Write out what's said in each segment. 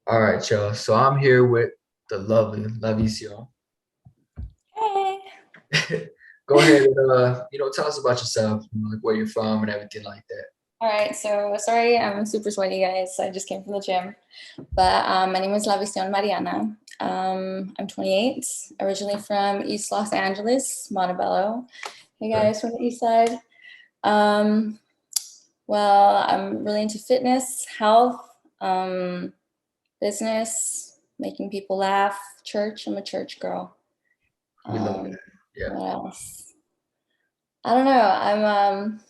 All right, y'all. So I'm here with the lovely Lavision. Hey. Go ahead and tell us about yourself, like where you're from and everything like that. All right, so sorry, I'm super sweaty, guys. I just came from the gym. But my name is Lavision Maryanna. I'm 28, originally from East Los Angeles, Montebello. Hey Okay. guys from the East Side. Um, well, I'm really into fitness, health, business, making people laugh, church. I'm a church girl. We love Um, that. Yeah. what else? I don't know.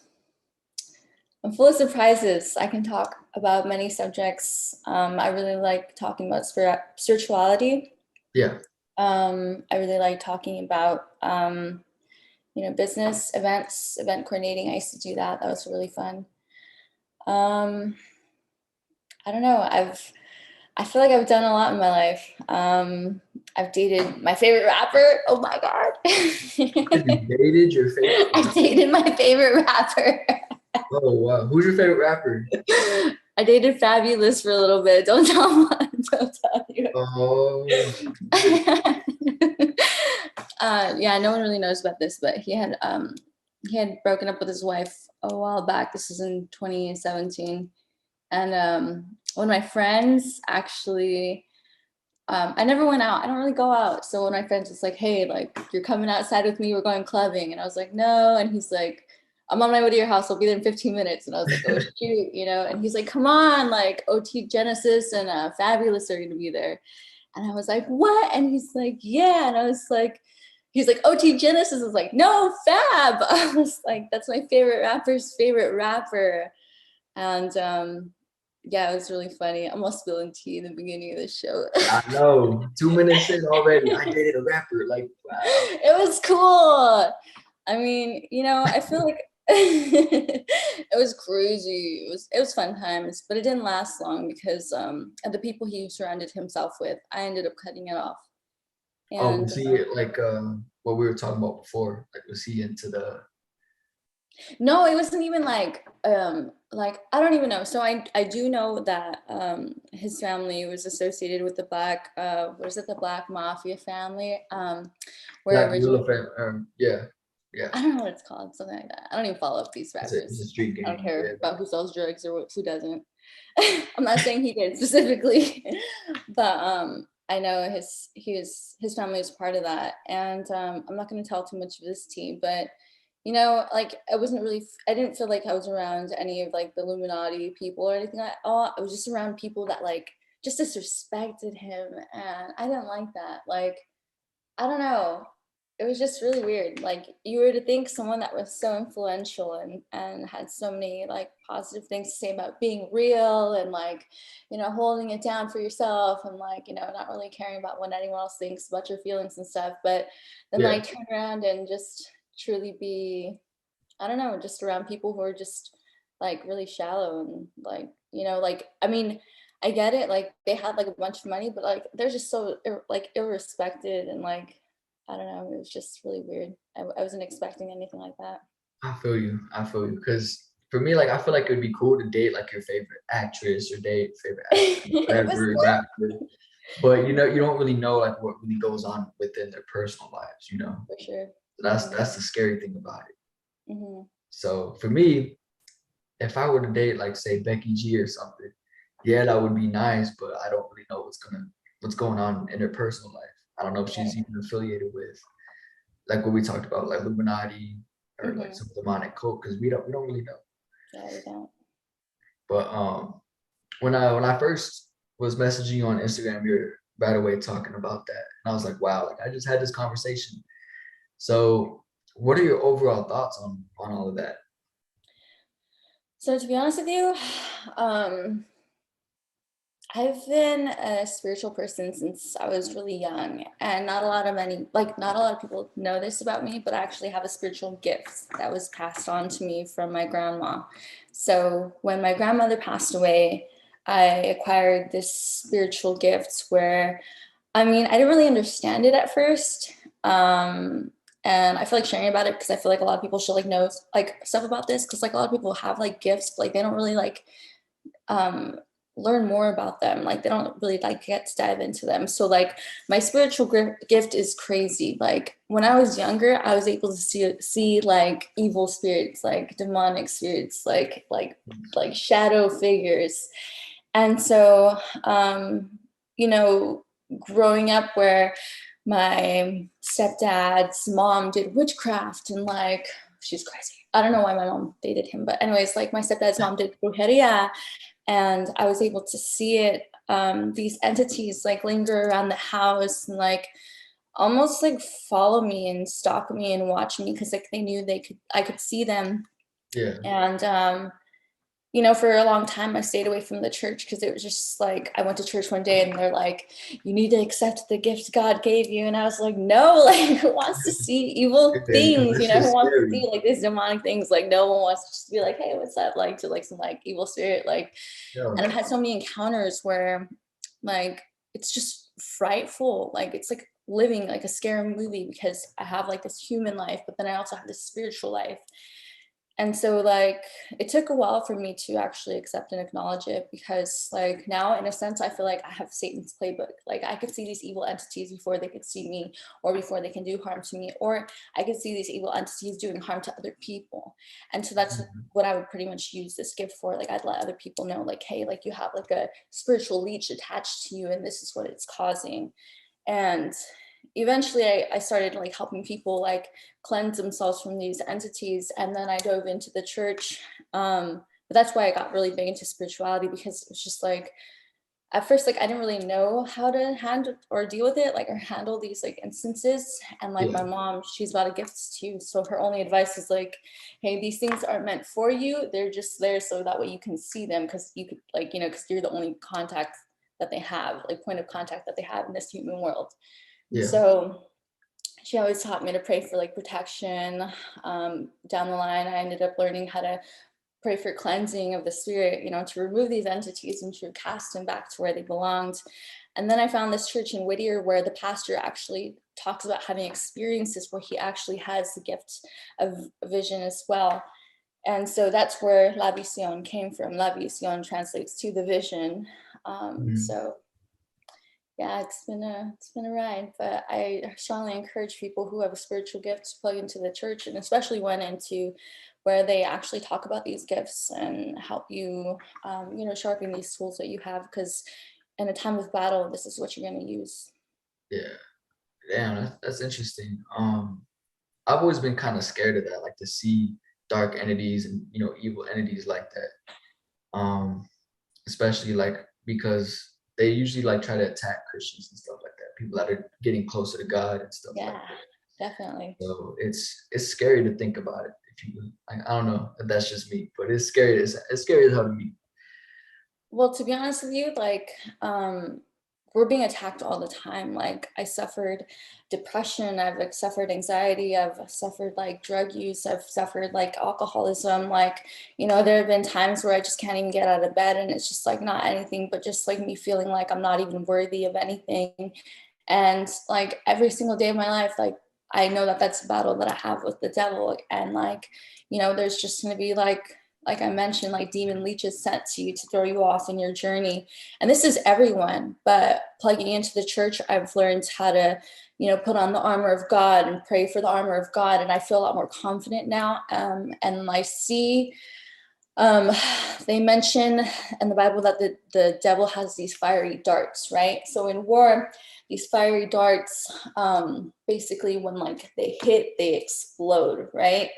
I'm full of surprises. I can talk about many subjects. I really like talking about spirituality. Yeah. I really like talking about, business events, event coordinating. I used to do that. That was really fun. Um, I don't know. I feel like I've done a lot in my life. I've dated my favorite rapper. Oh my God. You dated your favorite I rapper? dated my favorite rapper. Oh wow. Who's your favorite rapper? I dated Fabulous for a little bit. Don't tell him. Don't tell you. Oh, shit. Yeah, no one really knows about this, but he had broken up with his wife a while back. This was in 2017, and one of my friends actually. I never went out. I don't really go out. So when my friends was like, "Hey, like you're coming outside with me. We're going clubbing," and I was like, "No," and he's like, "I'm on my way to your house. I'll be there in 15 minutes." And I was like, "Oh shoot," and he's like, "Come on, like OT Genesis and Fabulous are gonna be there." And I was like, "What?" And he's like, "Yeah." And I was like, he's like, "OT Genesis." I was like, "No, Fab." I was like, "That's my favorite rapper's favorite rapper." And yeah, it was really funny. I'm almost spilling tea in the beginning of the show. I know. 2 minutes in already. I dated a rapper. Like, wow. It was cool. I mean, I feel like it was crazy. It was fun times, but it didn't last long because of the people he surrounded himself with, I ended up cutting it off. Oh, And was he like what we were talking about before? Like, was he into the no, it wasn't even like I don't even know. So I do know that his family was associated with the black what is it, the black mafia family, where Black originally Gorilla fan? Yeah, yeah. I don't know what it's called, something like that. I don't even follow up these It's a rappers. street I don't game. Yeah. care about who sells drugs or who doesn't. I'm not saying he did specifically, but I know his family was part of that, and I'm not going to tell too much of this tea, but like I wasn't really, I didn't feel like I was around any of like the Illuminati people or anything like. Oh, I was just around people that like just disrespected him, and I didn't like that. Like I don't know. It was just really weird. Like you were to think someone that was so influential and had so many like positive things to say about being real and like, holding it down for yourself and like, not really caring about what anyone else thinks about your feelings and stuff. But then Yeah. like turn around and just truly be, I don't know, just around people who are just like really shallow and like, like I mean, I get it, like they had like a bunch of money, but like they're just so like ill-respected and like I don't know, it was just really weird. I wasn't expecting anything like that. I feel you. I feel you. Because for me, like, I feel like it would be cool to date like your favorite actress or date favorite actor, It was whatever, rapper. But you don't really know like what really goes on within their personal lives. for sure. That's the scary thing about it. Hmm. So for me, if I were to date like say Becky G or something, yeah, that would be nice, but I don't really know what's going on in her personal life. I don't know if she's Right. even affiliated with like what we talked about, like Illuminati or like Hmm. some demonic cult, because we don't really know. Yeah, we don't. But when I first was messaging you on Instagram, you're right away talking about that. And I was like, wow, like I just had this conversation. So what are your overall thoughts on all of that? So to be honest with you, um I've been a spiritual person since I was really young, and not a lot of people know this about me, but I actually have a spiritual gift that was passed on to me from my grandma. So when my grandmother passed away, I acquired this spiritual gift where, I mean, I didn't really understand it at first. And I feel like sharing about it because I feel like a lot of people should like know like stuff about this because like a lot of people have like gifts, but like they don't really um learn more about them. Like they don't really like get to dive into them. So like my spiritual gift is crazy. Like when I was younger, I was able to see like evil spirits, like demonic spirits, like shadow figures. And so you know, growing up where my stepdad's mom did witchcraft and like she's crazy. I don't know why my mom dated him, but anyways, like my stepdad's mom did brujeria, and I was able to see it, these entities like linger around the house and like almost like follow me and stalk me and watch me because like they knew I could see them. Yeah. And you know, for a long time I stayed away from the church because it was just like I went to church one day and they're like, you need to accept the gift God gave you. And I was like, no, like who wants to see evil Yeah, because things? that You know, who shit's wants to scary. see like these demonic things? Like no one wants to just be like, hey, what's up? Like to like some like evil spirit. Like, Yeah. and I've had so many encounters where like it's just frightful. Like it's like living like a scary movie because I have like this human life, but then I also have this spiritual life. And so like it took a while for me to actually accept and acknowledge it because like now in a sense I feel like I have Satan's playbook. Like I could see these evil entities before they could see me or before they can do harm to me, or I could see these evil entities doing harm to other people. And so that's Mhm. what I would pretty much use this gift for. Like I'd let other people know like, hey, like you have like a spiritual leech attached to you and this is what it's causing. And eventually I started like helping people like cleanse themselves from these entities, and then I dove into the church. But that's why I got really big into spirituality, because it was just like at first like I didn't really know how to handle or deal with it, like or handle these like instances. And like Yeah. my mom, she's about a gift too, so her only advice is like, hey, these things aren't meant for you, they're just there so that way you can see them, because you could like, you know, because you're the only contact that they have, like point of contact that they have in this human world. And Yeah. so she always taught me to pray for like protection. Down the line, I ended up learning how to pray for cleansing of the spirit, you know, to remove these entities and to cast them back to where they belonged. And then I found this church in Whittier where the pastor actually talks about having experiences where he actually has the gift of vision as well. And so that's where Lavision came from. Lavision translates to the vision. Mhm. So yeah, it's been a ride, but I strongly encourage people who have a spiritual gift to plug into the church, and especially when into where they actually talk about these gifts and help you, you know, sharpen these tools that you have. Because in a time of battle, this is what you're going to use. Yeah. Damn, that's interesting. I've always been kind of scared of that, like to see dark entities and evil entities like that. Especially like because they usually like try to attack Christians and stuff like that. People that are getting closer to God and stuff like Yeah, that. definitely. So it's scary to think about it. If you, I don't know if that's just me, but it's scary. It's scary as hell to me. Well, to be honest with you, like, we're being attacked all the time. Like, I suffered depression, I've like suffered anxiety, I've suffered like drug use, I've suffered like alcoholism. Like, you know, there have been times where I just can't even get out of bed, and it's just like not anything but just like me feeling like I'm not even worthy of anything. And like every single day of my life, like I know that that's a battle that I have with the devil. And like, you know, there's just going to be like I mentioned, like demon leeches sent to you to throw you off in your journey. And this is everyone, but plugging into the church, I've learned how to, you know, put on the armor of God and pray for the armor of God. And I feel a lot more confident now. And I see, um, they mention in the Bible that the devil has these fiery darts, right? So in war, these fiery darts, basically when like they hit, they explode, right?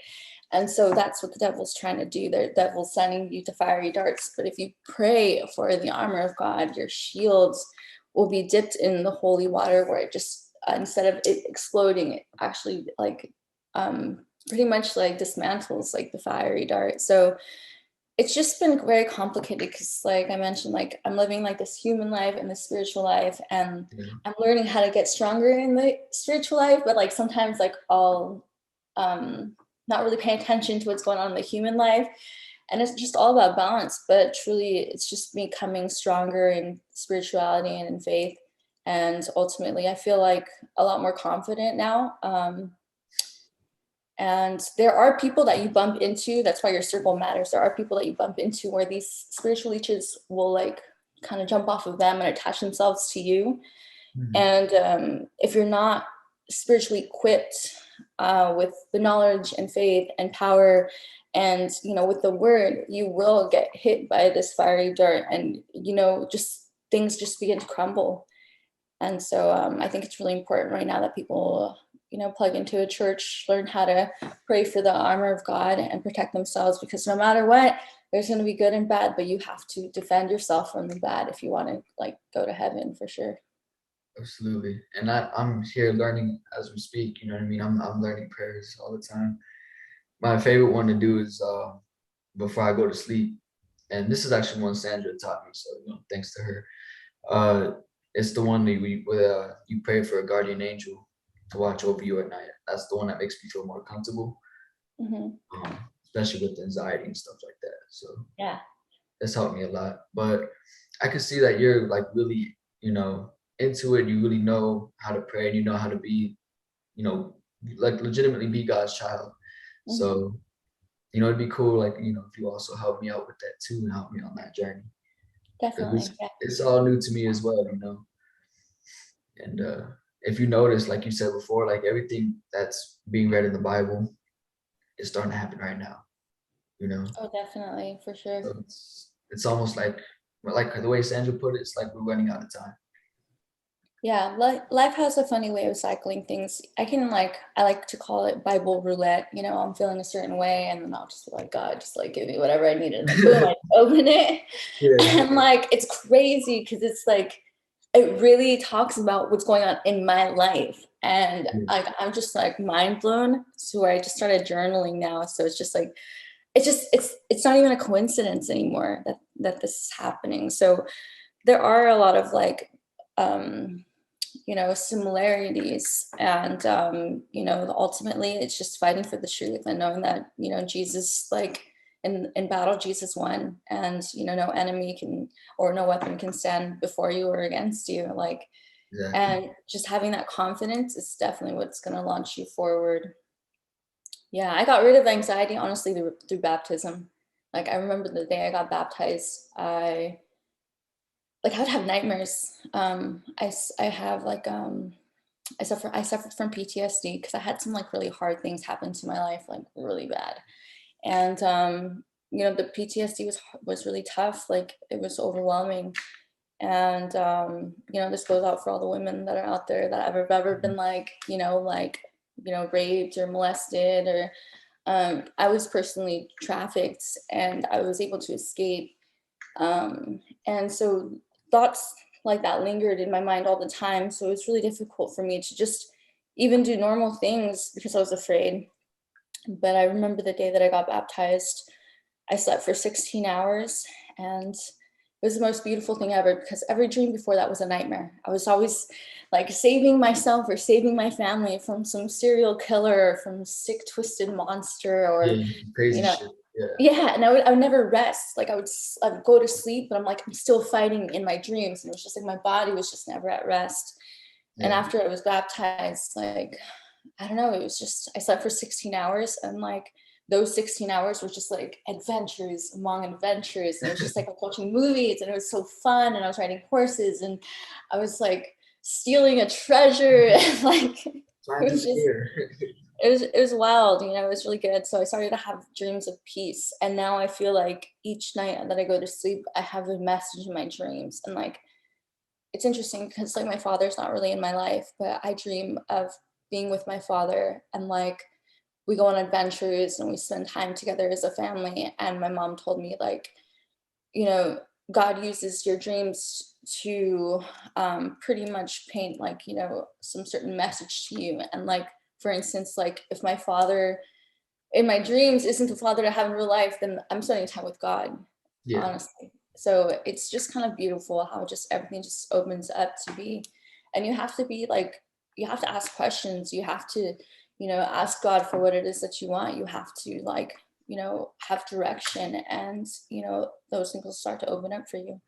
And so that's what the devil's trying to do. The devil's sending you to fiery darts. But if you pray for the armor of God, your shields will be dipped in the holy water, where it just, instead of it exploding, it actually like pretty much like dismantles like the fiery dart. So it's just been very complicated because like I mentioned, like I'm living like this human life and this spiritual life, and Yeah. I'm learning how to get stronger in the spiritual life, but like sometimes like I'll not really pay attention to what's going on in the human life. And it's just all about balance, but truly it's just becoming stronger in spirituality and in faith. And ultimately I feel like a lot more confident now. And there are people that you bump into. That's why your circle matters. There are people that you bump into where these spiritual leeches will like kind of jump off of them and attach themselves to you. Mhm. And if you're not spiritually equipped with the knowledge and faith and power and, with the word, you will get hit by this fiery dart, and, just things just begin to crumble. And so I think it's really important right now that people, plug into a church, learn how to pray for the armor of God and protect themselves, because no matter what, there's going to be good and bad, but you have to defend yourself from the bad if you want to like go to heaven for sure. Absolutely. And I'm here learning as we speak, you know what I mean? I'm learning prayers all the time. My favorite one to do is before I go to sleep. And this is actually one Sandra taught me, so thanks to her. Uh, it's the one that you pray for a guardian angel to watch over you at night. That's the one that makes me feel more comfortable, Hmm. especially with anxiety and stuff like that. So Yeah, it's helped me a lot. But I can see that you're like really, into it. You really know how to pray, and you know how to be, you know, like legitimately be God's child. hmm, So, it'd be cool, like, if you also help me out with that too and help me on that journey. Because definitely. it's all new to me as well. And if you notice, like you said before, like everything that's being read in the Bible is starting to happen right now, you know? Oh, definitely, for sure. So it's almost like the way Sandra put it, it's like we're running out of time. Yeah, life has a funny way of cycling things. I like to call it Bible roulette. I'm feeling a certain way, and then I'll just be like, God, just like give me whatever I need, and then boom, I open it, Yeah. and like it's crazy because it's like it really talks about what's going on in my life, and Yeah. like I'm just like mind blown. So I just started journaling now, so it's just like it's not even a coincidence anymore that this is happening. So there are a lot of like um similarities, and ultimately it's just fighting for the truth and knowing that Jesus, like in battle, Jesus won, and no enemy can, or no weapon can stand before you or against you, like. Exactly. And just having that confidence is definitely what's going to launch you forward. Yeah, I got rid of anxiety honestly through baptism. Like, I remember the day I got baptized, I would have nightmares. I have like I suffered from PTSD because I had some like really hard things happen to my life, like really bad. And the PTSD was really tough. Like, it was overwhelming. And this goes out for all the women that are out there that have ever been raped or molested, or I was personally trafficked, and I was able to escape. And so thoughts like that lingered in my mind all the time. So it was really difficult for me to just even do normal things because I was afraid. But I remember the day that I got baptized, I slept for 16 hours, and it was the most beautiful thing ever, because every dream before that was a nightmare. I was always like saving myself or saving my family from some serial killer or from sick, twisted monster, or, Yeah. Crazy you know, shit. Yeah. yeah. And I would never rest. Like, I would go to sleep, but I'm like, I'm still fighting in my dreams. And it was just like my body was just never at rest. And Yeah. after I was baptized, like, I don't know, it was just, I slept for 16 hours, and like those 16 hours were just like adventures among adventures. And it was just like I was watching movies, and it was so fun. And I was riding horses, and I was like stealing a treasure. And like, it Flying through was the just, air. it was wild, it was really good. So I started to have dreams of peace. And now I feel like each night that I go to sleep, I have a message in my dreams. And like, it's interesting because like my father's not really in my life, but I dream of being with my father, and like we go on adventures and we spend time together as a family. And my mom told me, like, you know, God uses your dreams to pretty much paint like, some certain message to you. And like, for instance, like if my father in my dreams isn't the father I have in real life, then I'm spending time with God, Yeah. honestly. So it's just kind of beautiful how just everything just opens up to be. And you have to be like, you have to ask questions. You have to, ask God for what it is that you want. You have to like, have direction, and, those things will start to open up for you.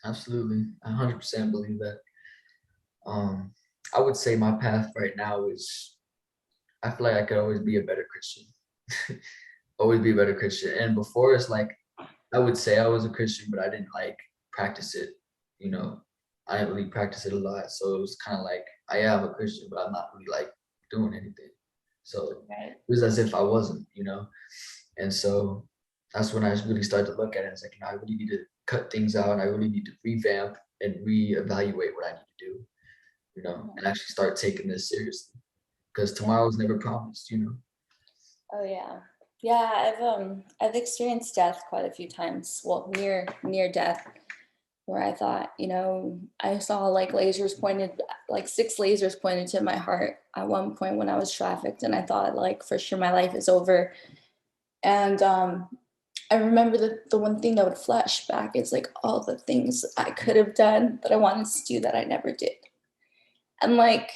Absolutely. 100% believe that. Um, I would say my path right now is I feel like I could always be a better Christian. Always be a better Christian. And before it's like I would say I was a Christian, but I didn't like practice it. I didn't really practice it a lot. So it was kind of like I am a Christian, but I'm not really like doing anything. So Right. it was as if I wasn't. And so that's when I really started to look at it. It's like, I really need to cut things out. I really need to revamp and reevaluate what I need to do, and actually start taking this seriously because Yeah. tomorrow's never promised. Oh yeah. Yeah, I've experienced death quite a few times. Well, near death, where I thought, I saw like lasers pointed, like 6 lasers pointed to my heart at one point when I was trafficked, and I thought like for sure my life is over. And I remember the one thing that would flash back is like all the things I could have done that I wanted to do that I never did. And like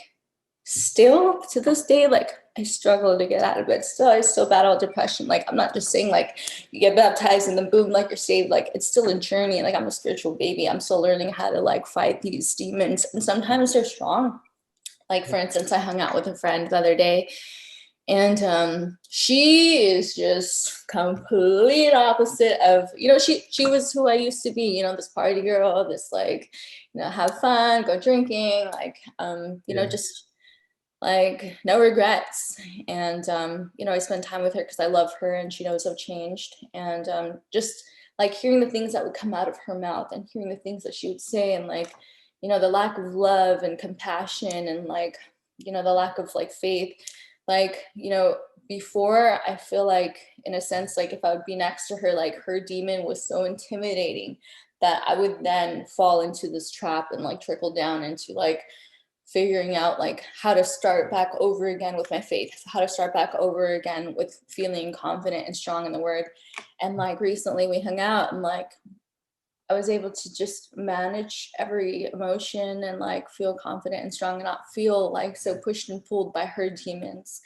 still to this day, like I struggle to get out of it. Still, I still battle depression. Like I'm not just saying like you get baptized and then boom, like you're saved. Like it's still a journey. Like I'm a spiritual baby. I'm still learning how to like fight these demons. And sometimes they're strong. Like for instance, I hung out with a friend the other day, and she is just complete opposite of, she was who I used to be, this party girl, this like, have fun, go drinking, like, Yeah. just like no regrets. And I spend time with her because I love her and she knows I've changed. And just like hearing the things that would come out of her mouth and hearing the things that she would say, and like, the lack of love and compassion, and like, the lack of like faith, like, before, I feel like in a sense, like if I would be next to her, like her demon was so intimidating that I would then fall into this trap and like trickle down into like figuring out like how to start back over again with my faith, how to start back over again with feeling confident and strong in the word. And like recently we hung out, and like I was able to just manage every emotion and like feel confident and strong and not feel like so pushed and pulled by her demons.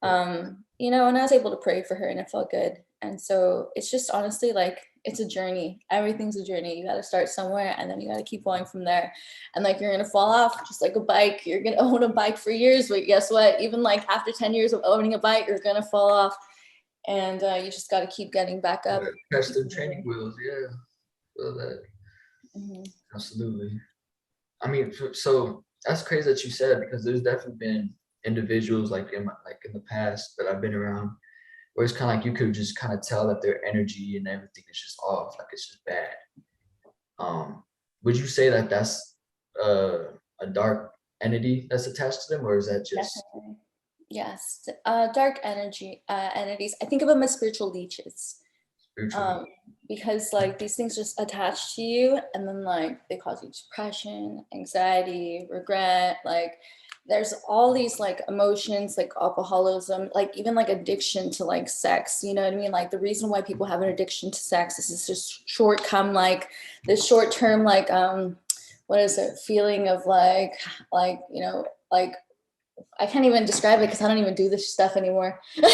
And I was able to pray for her and it felt good. And so it's just honestly like it's a journey. Everything's a journey. You got to start somewhere and then you got to keep going from there. And like you're going to fall off just like a bike. You're going to own a bike for years, but guess what? Even like after 10 years of owning a bike, you're going to fall off. And you just got to keep getting back up. Catch the training wheels. Yeah. Feel that. Mm-hmm. Absolutely. I mean, so that's crazy that you said, because there's definitely been individuals like in the past that I've been around where it's kind of like you could just kind of tell that their energy and everything is just off, like it's just bad. Would you say that that's uh, a dark entity that's attached to them, or is that just Definitely. Yes. Dark entities. I think of them as spiritual leeches. spiritual? Um, because like these things just attach to you, and then like they cause you depression, anxiety, regret. Like there's all these like emotions, like alcoholism, like even like addiction to like sex. You know what I mean? Like the reason why people have an addiction to sex is it's just like this short term what is it, feeling of like like I can't even describe it because I don't even do this stuff anymore. Like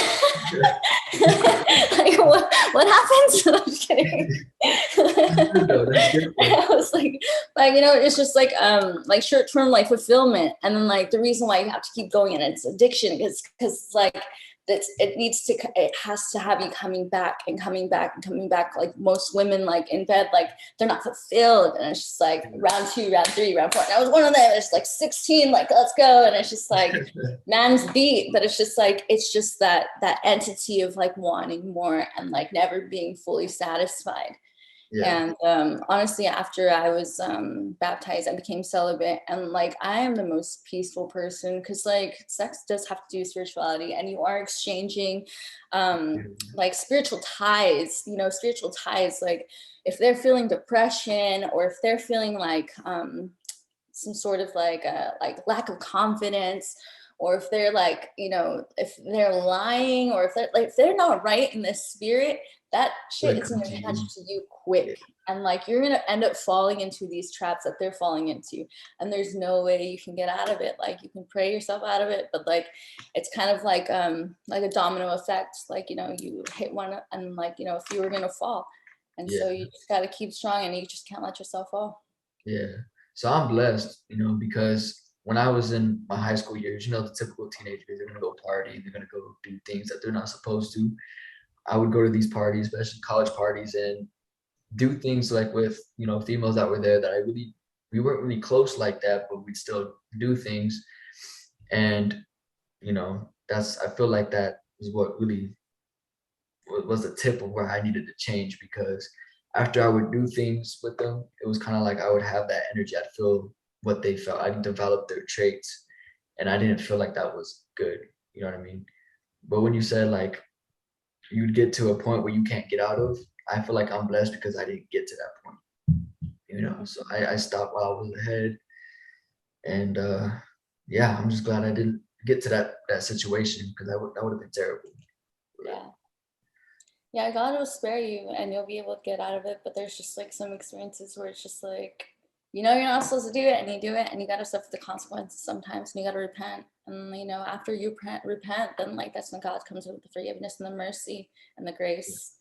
what happens? I'm just kidding. That's good though. That's good though. I was like it's just like short term like fulfillment, and then like the reason why you have to keep going and it's addiction is because like it has to have you coming back and coming back and coming back. Like most women like in bed, like they're not fulfilled, and it's just like round 2, round 3, round 4. And I was one of them. It's like 16, like let's go, and it's just like man's beat, but it's just that entity of like wanting more and like never being fully satisfied. Yeah. And honestly, after I was baptized, I became celibate. And like, I am the most peaceful person because, like, sex does have to do with spirituality, and you are exchanging like spiritual ties, spiritual ties. Like, if they're feeling depression or if they're feeling like some sort of like lack of confidence, or if they're like, if they're lying, or if they're not right in the spirit, that shit Like, is going to to attach you. to you Yeah. quick. And like you're going to end up falling into these traps that they're falling into, and there's no way you can get out of it. Like you can pray yourself out of it, but like it's kind of like a domino effect. Like you hit one and like if you were going to fall, and Yeah. so you just got to keep strong and you just can't let yourself fall. Yeah. So I'm blessed, because when I was in my high school years, the typical teenagers, they're gonna go party, they're gonna go do things that they're not supposed to. I would go to these parties, especially college parties, and do things like with females that were there that I really we weren't really close like that, but we'd still do things. And that's, I feel like that is what really was the tip of where I needed to change, because after I would do things with them, it was kind of like I would have that energy. I'd feel what they felt. I'd develop their traits, and I didn't feel like that was good. You know what I mean? But when you said like you'd get to a point where you can't get out of, I feel like I'm blessed because I didn't get to that point. So I stopped while I was ahead, and yeah, I'm just glad I didn't get to that situation, because that would have been terrible. Yeah. Yeah, God will spare you and you'll be able to get out of it. But there's just like some experiences where it's just like, you're not supposed to do it and you do it and you got to suffer the consequences sometimes and you got to repent. And, after you repent, then like that's when God comes with the forgiveness and the mercy and the grace.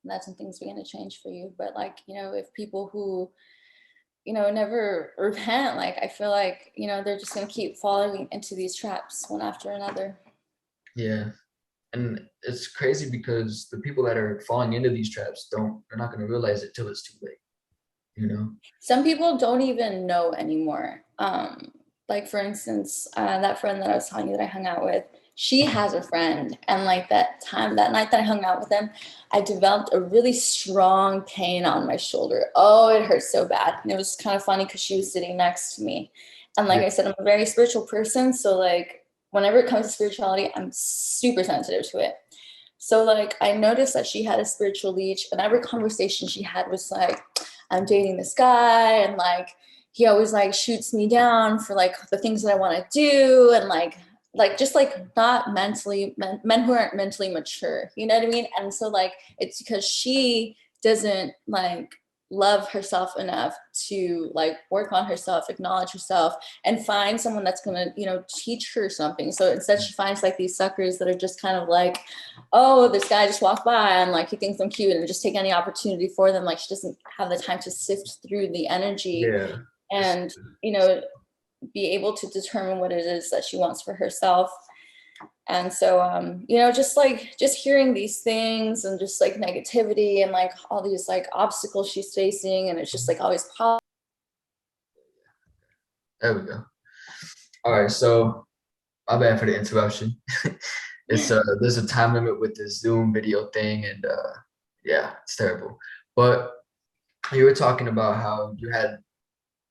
And that's when things begin to change for you. But like, if people who, never repent, like I feel like, they're just going to keep falling into these traps one after another. Yeah. And it's crazy because the people that are falling into these traps they're not going to realize it till it's too late. Some people don't even know anymore. Like for instance, that friend that I was telling you that I hung out with, she has a friend, and like that night that I hung out with them, I developed a really strong pain on my shoulder. Oh, it hurt so bad. And it was kind of funny because she was sitting next to me. And like Yeah. I said, I'm a very spiritual person. So like whenever it comes to spirituality, I'm super sensitive to it. So like I noticed that she had a spiritual leech, and every conversation she had was like, I'm dating this guy, and like he always like shoots me down for like the things that I want to do, and like just like not mentally men who aren't mentally mature, you know what I mean? And so like it's because she doesn't like love herself enough to like work on herself, acknowledge herself, and find someone that's gonna teach her something. So instead she finds like these suckers that are just kind of like, oh, this guy just walked by and like he thinks I'm cute and just take any opportunity for them. Like she doesn't have the time to sift through the energy Yeah. and be able to determine what it is that she wants for herself. And so just hearing these things and just like negativity and like all these like obstacles she's facing, and it's just like always There we go. All right, so my bad for the interruption. It's there's a time limit with this Zoom video thing, and yeah, it's terrible. But you were talking about how you had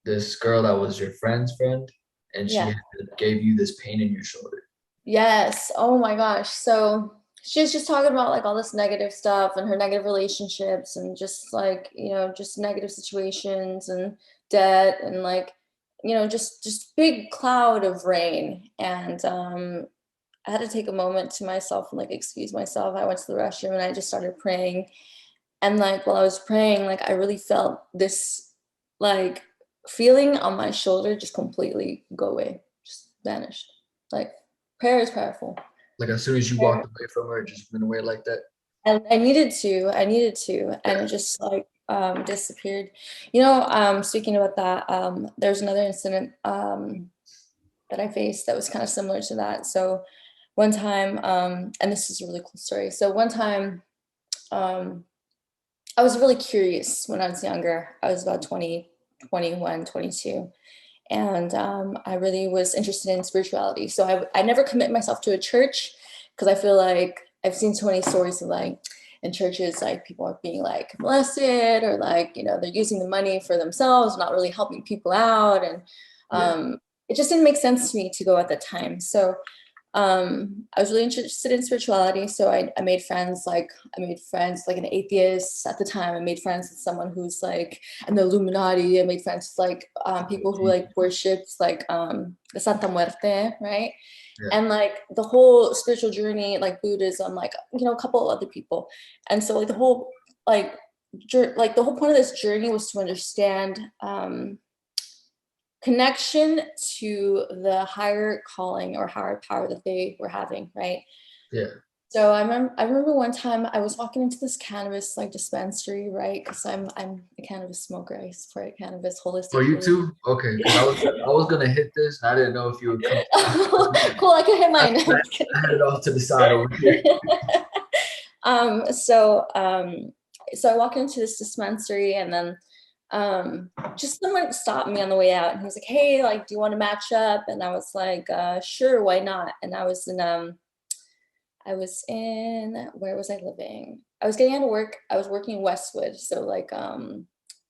this girl that was your friend's friend, and she yeah. gave you this pain in your shoulder. Yes. Oh my gosh. So she was just talking about like all this negative stuff and her negative relationships and just like, just negative situations and debt and like, just big cloud of rain. And I had to take a moment to myself and like excuse myself. I went to the restroom and I just started praying. And like while I was praying, like I really felt this like feeling on my shoulder just completely go away, just vanished. Like prayer is powerful. Like as soon as you Prayer, walked away from her, it just went away like that. and I needed to, and it just like disappeared. Speaking about that, there's another incident that I faced that was kind of similar to that. So one time, and this is a really cool story. So one time, I was really curious when I was younger. I was about 20, 21, 22. And I really was interested in spirituality. So I never commit myself to a church because I feel like I've seen so many stories of like in churches, like people are being like molested or like, they're using the money for themselves, not really helping people out. And Yeah. it just didn't make sense to me to go at the time. So I was really interested in spirituality. So I made friends, like an atheist at the time. I made friends with someone who's like in the Illuminati. I made friends with like people who like worships like the Santa Muerte, right? Yeah. And like the whole spiritual journey, like Buddhism, like a couple of other people. And so like the whole the whole point of this journey was to understand connection to the higher calling or higher power that they were having, right? Yeah. So I remember one time I was walking into this cannabis like dispensary, right? Because I'm a cannabis smoker. I support cannabis For you holistically. too? Okay, because I was gonna hit this, and I didn't know if you would come. Cool, I can hit I mine. I had it off to the side over here. um, so um, so I walk into this dispensary, and then just someone stopped me on the way out, and he was like, hey, like, do you want to match up? And I was like, sure, why not? And I was in, where was I living? I was getting out of work. I was working in Westwood. So like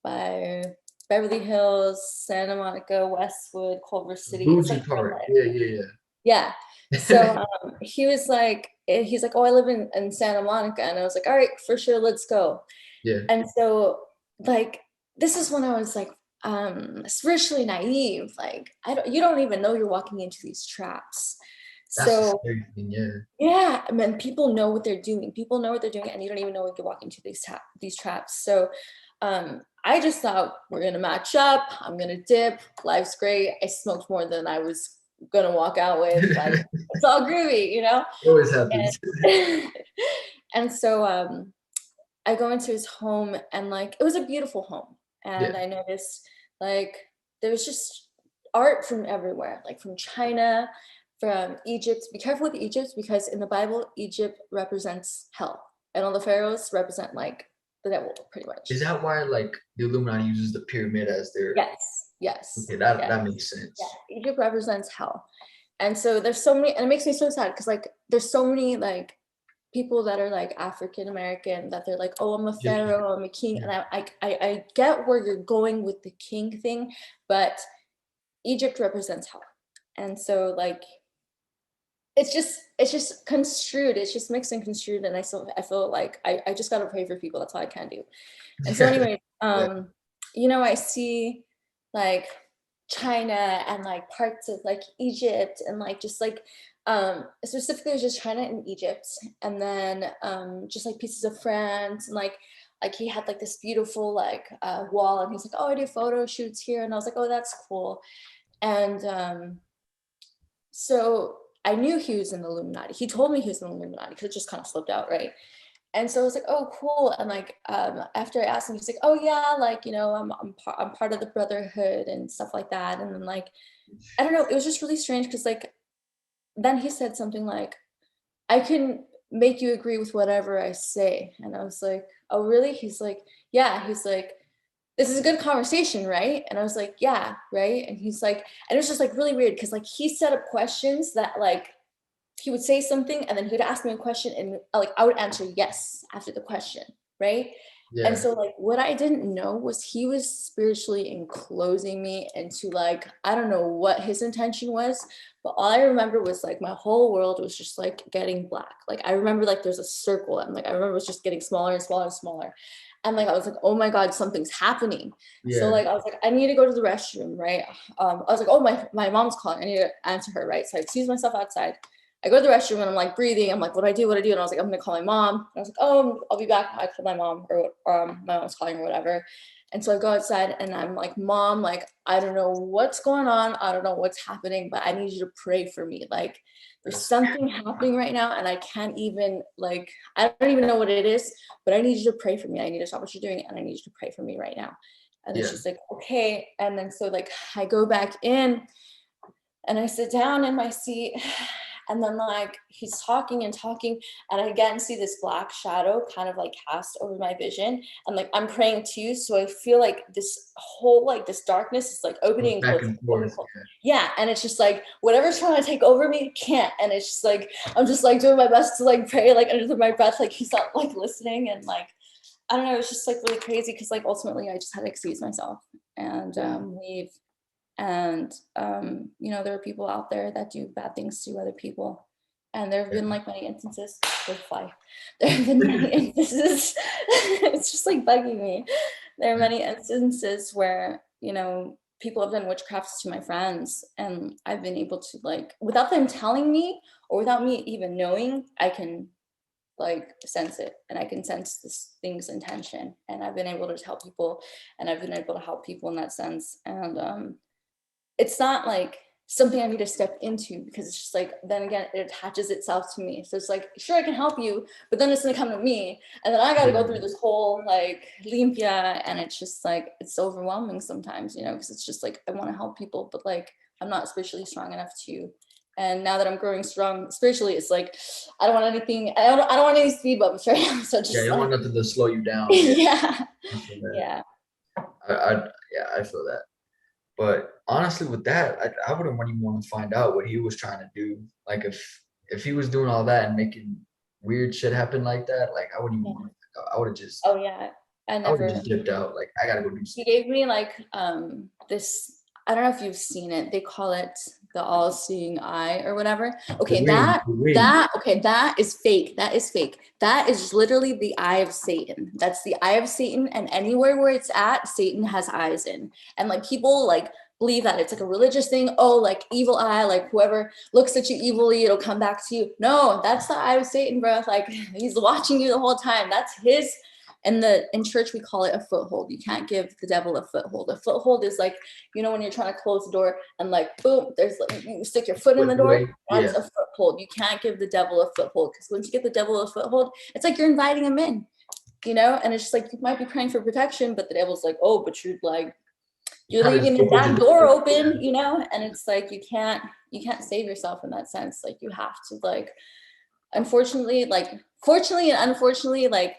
by Beverly Hills, Santa Monica, Westwood, Culver City. It's Bougie like part. Yeah, yeah, yeah. So yeah. he's like, oh, I live in Santa Monica. And I was like, all right, for sure, let's go. Yeah, And so like this is when I was like spiritually naive. Like you don't even know you're walking into these traps. that's the So scary thing. Yeah, yeah, I mean, people know what they're doing. People know what they're doing, and you don't even know what you're walking into these traps. So, I just thought we're gonna match up. I'm gonna dip. Life's great. I smoked more than I was gonna walk out with. Like it's all groovy, you know. it always happens. And, and so, I go into his home, and like it was a beautiful home, Yeah. and I noticed like there was just art from everywhere, like from China, from Egypt. Be careful with Egypt because in the Bible, Egypt represents hell, and all the pharaohs represent like the devil, pretty much. Is that why like the Illuminati uses the pyramid as their? Yes, yes, Okay, that yes, that makes yeah. sense. Egypt represents hell, and so there's so many, and it makes me so sad because like there's so many like people that are like African American that they're like, oh, I'm a Yeah, pharaoh, I'm a king, yeah, and I get where you're going with the king thing, but Egypt represents hell, and so like it's just construed, it's just mixed and construed, and I feel like I just gotta pray for people. That's all I can do. And so yeah, anyway, yeah. I see like China and like parts of like Egypt and like just like specifically it was just China and Egypt, and then just like pieces of France, and like he had like this beautiful like wall, and he's like, oh, I do photo shoots here, and I was like, oh, that's cool. And so I knew he was in the Illuminati. He told me he was in the Illuminati because it just kind of slipped out, right? And so I was like, oh, cool. And like after I asked him, he's like, oh yeah, like I'm part of the Brotherhood and stuff like that. And then like I don't know, it was just really strange because like then he said something like, I can make you agree with whatever I say. And I was like, oh really? He's like, yeah. He's like, this is a good conversation, right? And I was like, yeah, right. And he's like, and it was just like really weird because like he set up questions that like he would say something and then he would ask me a question and like I would answer yes after the question, right? And Yeah. so like what I didn't know was he was spiritually enclosing me into like I don't know what his intention was, but all I remember was like my whole world was just like getting black. Like I remember like there's a circle and like I remember it was just getting smaller and smaller and smaller. And like I was like, oh my God, something's happening. So Yeah. like I was like, I need to go to the restroom, right? I was like, oh my mom's calling. I need to answer her, right? So I excuse myself outside. I go to the restroom and I'm like breathing. I'm like, what do I do? What do I do? And I was like, I'm gonna call my mom. And I was like, oh, I'll be back. I call my mom or my mom's calling or whatever. And so I go outside and I'm like, mom, like, I don't know what's going on. I don't know what's happening, but I need you to pray for me. Like, there's That's something happening right now and I can't even like, I don't even know what it is, but I need you to pray for me. I need to stop what you're doing and I need you to pray for me right now. And then yeah. she's like, okay. And then so like I go back in and I sit down in my seat, and then like he's talking and talking, and I again see this black shadow kind of like cast over my vision. And like I'm praying too. So I feel like this whole like this darkness is like Goes opening and back closing, and opening, forth. closing. Yeah. And it's just like whatever's trying to take over me can't. And it's just like I'm just like doing my best to like pray like under my breath, like he's not like listening. And like I don't know, it's just like really crazy because like ultimately I just had to excuse myself and Yeah. leave. And there are people out there that do bad things to other people, and there have been like many instances with fly there have been many instances it's just like bugging me. There are Yeah. many instances where people have done witchcrafts to my friends, and I've been able to like without them telling me or without me even knowing, I can like sense it, and I can sense this thing's intention, and I've been able to tell people, and I've been able to help people in that sense. And it's not like something I need to step into because it's just like then again it attaches itself to me. So it's like sure I can help you, but then it's gonna come to me, and then I got to go through this whole like limpia, and it's just like it's overwhelming sometimes, because it's just like I want to help people, but like I'm not spiritually strong enough to. And now that I'm growing strong spiritually, it's like I don't want anything. I don't want any speed bumps right now. So Yeah, you just don't want like nothing to slow you down. Yeah, yeah, I feel that. yeah. Yeah, I feel that. But honestly, with that, I wouldn't even want to find out what he was trying to do. Like if he was doing all that and making weird shit happen like that, like I wouldn't even want Yeah. to find out. Oh yeah. I I would have never. just dipped out. Like I gotta go do He something. gave me like this, I don't know if you've seen it. They call it the all-seeing eye or whatever. Okay, The ring. that is fake. That is fake. That is literally the eye of Satan. That's the eye of Satan, and anywhere where it's at, Satan has eyes in. And like people like believe that it's like a religious thing. Oh, like evil eye, like whoever looks at you evilly, it'll come back to you. No, that's the eye of Satan, bro. Like he's watching you the whole time. That's his. In church we call it a foothold. You can't give the devil a foothold. A foothold is like, you know, when you're trying to close the door and like boom, there's like you stick your foot in With the the door. way, That's yeah, a foothold. You can't give the devil a foothold, because once you get the devil a foothold, it's like you're inviting him in, you know. And it's just like you might be praying for protection, but the devil's like, oh, but you're kind of leaving just the opened your damn door door. open, you know. And it's like you can't save yourself in that sense. Like you have to like, unfortunately, like fortunately and unfortunately, like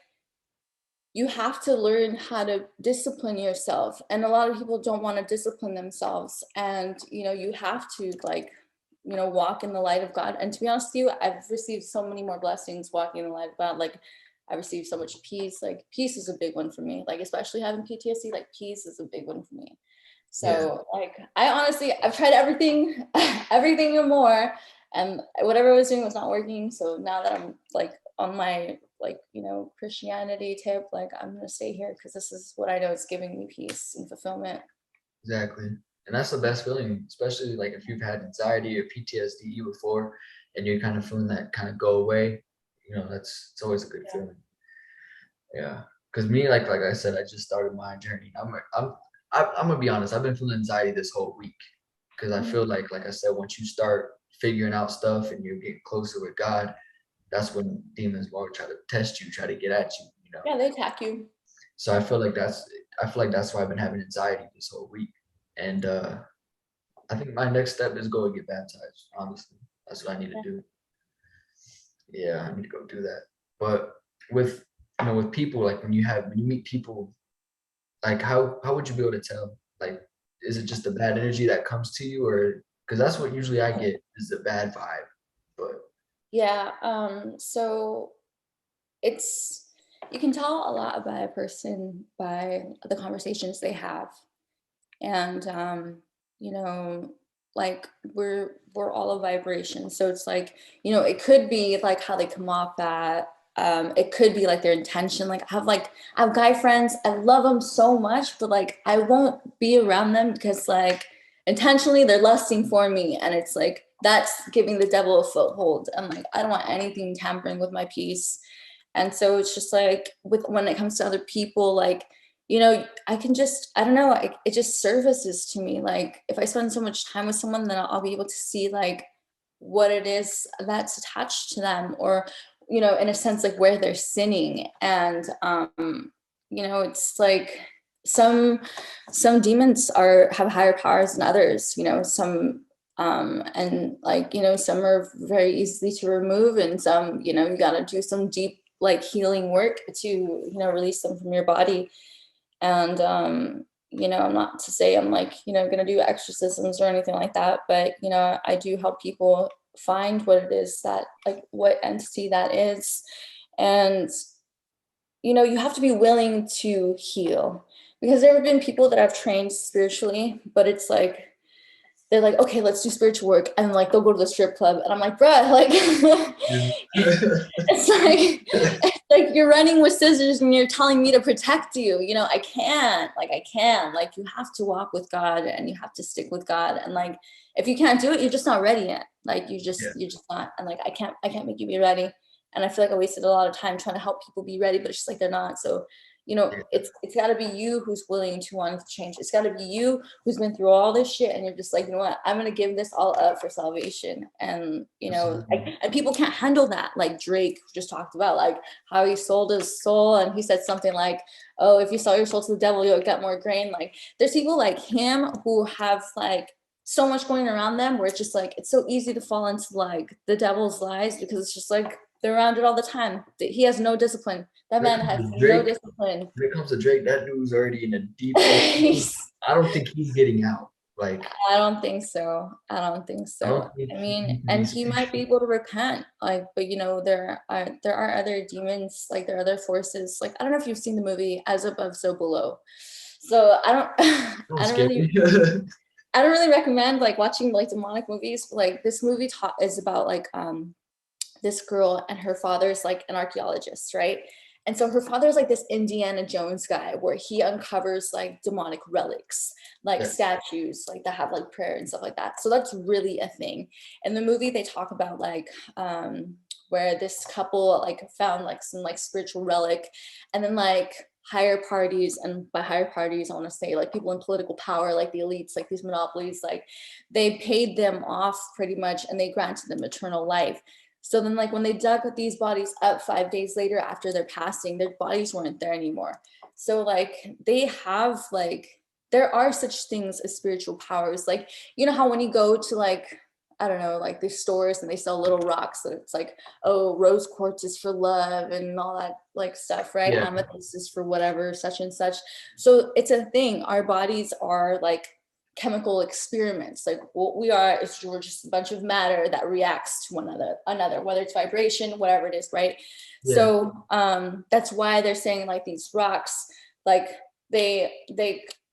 you have to learn how to discipline yourself, and a lot of people don't want to discipline themselves. And you know, you have to like, you know, walk in the light of God. And to be honest with you, I've received so many more blessings walking in the light of God. Like I received so much peace. Like peace is a big one for me, like especially having PTSD. Like peace is a big one for me. Yeah, So like I honestly, I've tried everything everything and more, and whatever I was doing was not working. So now that I'm like on my like, you know, Christianity tip, like I'm gonna stay here because this is what I know is giving me peace and fulfillment. exactly. And that's the best feeling, especially like if you've had anxiety or PTSD before, and you're kind of feeling that kind of go away. You know, that's it's always a good Yeah. feeling. Yeah, because me, like I said, I just started my journey. I'm gonna be honest. I've been feeling anxiety this whole week because I Mhm. feel like I said, once you start figuring out stuff and you're getting closer with God, that's when demons will try to test you, try to get at you. You know. Yeah, they attack you. So I feel like that's why I've been having anxiety this whole week. And I think my next step is go and get baptized. Honestly, that's what I need to Yeah. do. Yeah, I need to go do that. But with with people, like when you meet people, like how would you be able to tell? Like, is it just the bad energy that comes to you, or because that's what usually I get is the bad vibe. But Yeah. So it's, you can tell a lot about a person by the conversations they have. And you know, like we're all a vibration. So it's like, you know, it could be like how they come off at, it could be like their intention. Like I have guy friends, I love them so much, but like I won't be around them because like intentionally they're lusting for me, and it's like that's giving the devil a foothold. And like I don't want anything tampering with my peace. And so it's just like with when it comes to other people, like, you know, I can just, I don't know, it just surfaces to me. Like if I spend so much time with someone, then I'll be able to see like what it is that's attached to them, or, you know, in a sense, like where they're sinning. And, you know, it's like some, some demons have higher powers than others, you know, some, and like, you know, some are very easily to remove, and some, you know, you got to do some deep like healing work to, you know, release them from your body. And you know, I'm not to say I'm like, you know, gonna do exorcisms or anything like that, but you know, I do help people find what it is that, like what entity that is. And you know, you have to be willing to heal, because there have been people that I've trained spiritually, but it's like they're like, okay, let's do spiritual work, and like they'll go to the strip club, and I'm like, bruh, like it's like you're running with scissors and you're telling me to protect you. You know, I can't. Like I can. Like you have to walk with God, and you have to stick with God. And like if you can't do it, you're just not ready yet. Like yeah, you're just not. And like I can't make you be ready. And I feel like I wasted a lot of time trying to help people be ready, but it's just like they're not. So, you know, yeah, it's got to be you who's willing to want to change. It's got to be you who's been through all this shit, and you're just like, you know what, I'm gonna give this all up for salvation. And you know, absolutely. and people can't handle that. Like Drake just talked about, like how he sold his soul, and he said something like, oh, if you sell your soul to the devil, you'll get more grain. Like there's people like him who have like so much going around them, where it's just like it's so easy to fall into like the devil's lies, because it's just like they're around it all the time. He has no discipline. That When it man comes has to no Drake, discipline. when it comes to Drake, that dude's already in a deep end. He's- I don't think he's getting out. Like, I don't think so. I don't think I so. don't think I he mean, can be and he might be spiritual. able to repent, like, but there are other demons, like there are other forces. Like I don't know if you've seen the movie As Above, So Below. So I don't, Don't I don't scare really, me. I don't really recommend like watching like demonic movies. But, like this movie is about like this girl and her father's like an archaeologist, right? And so her father's like this Indiana Jones guy where he uncovers like demonic relics, like Yeah, statues, like that have like prayer and stuff like that. So that's really a thing. In the movie, they talk about like where this couple like found like some like spiritual relic, and then like higher parties, and by higher parties I want to say like people in political power, like the elites, like these monopolies, like they paid them off pretty much and they granted them eternal life. So then, like when they dug these bodies up 5 days later after their passing, their bodies weren't there anymore. So like they have like there are such things as spiritual powers. Like you know how when you go to like I don't know like these stores and they sell little rocks that it's like oh rose quartz is for love and all that like stuff, right? yeah, Amethyst is for whatever such and such. So it's a thing. Our bodies are like chemical experiments. Like what we are is we're just a bunch of matter that reacts to one another, whether it's vibration, whatever it is, right? yeah, So that's why they're saying like these rocks, like they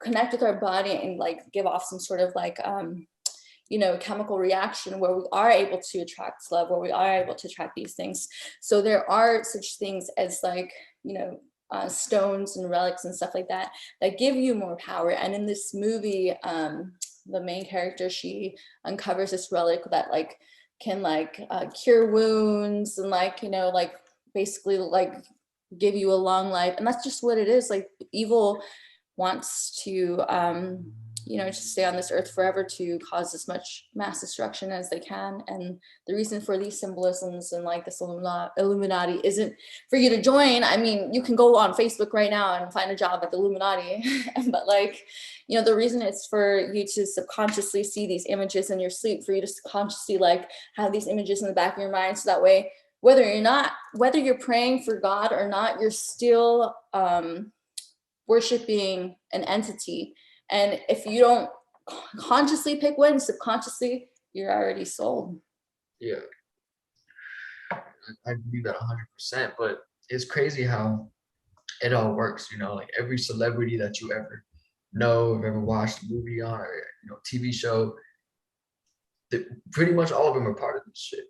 connect with our body and like give off some sort of like chemical reaction where we are able to attract love, where we are able to attract these things. So there are such things as like stones and relics and stuff like that that give you more power. And in this movie, the main character, she uncovers this relic that like can like cure wounds and like like basically like give you a long life. And that's just what it is. Like evil wants to just stay on this earth forever to cause as much mass destruction as they can. And the reason for these symbolisms and like this Illuminati isn't for you to join. I mean, you can go on Facebook right now and find a job at the Illuminati, but like, the reason is for you to subconsciously see these images in your sleep, for you to subconsciously like have these images in the back of your mind. So that way, whether you're praying for God or not, you're still worshiping an entity. And if you don't consciously pick one, subconsciously, you're already sold. yeah. I believe that 100%. But it's crazy how it all works. Like every celebrity that you ever know, have ever watched a movie on, or TV show, pretty much all of them are part of this shit.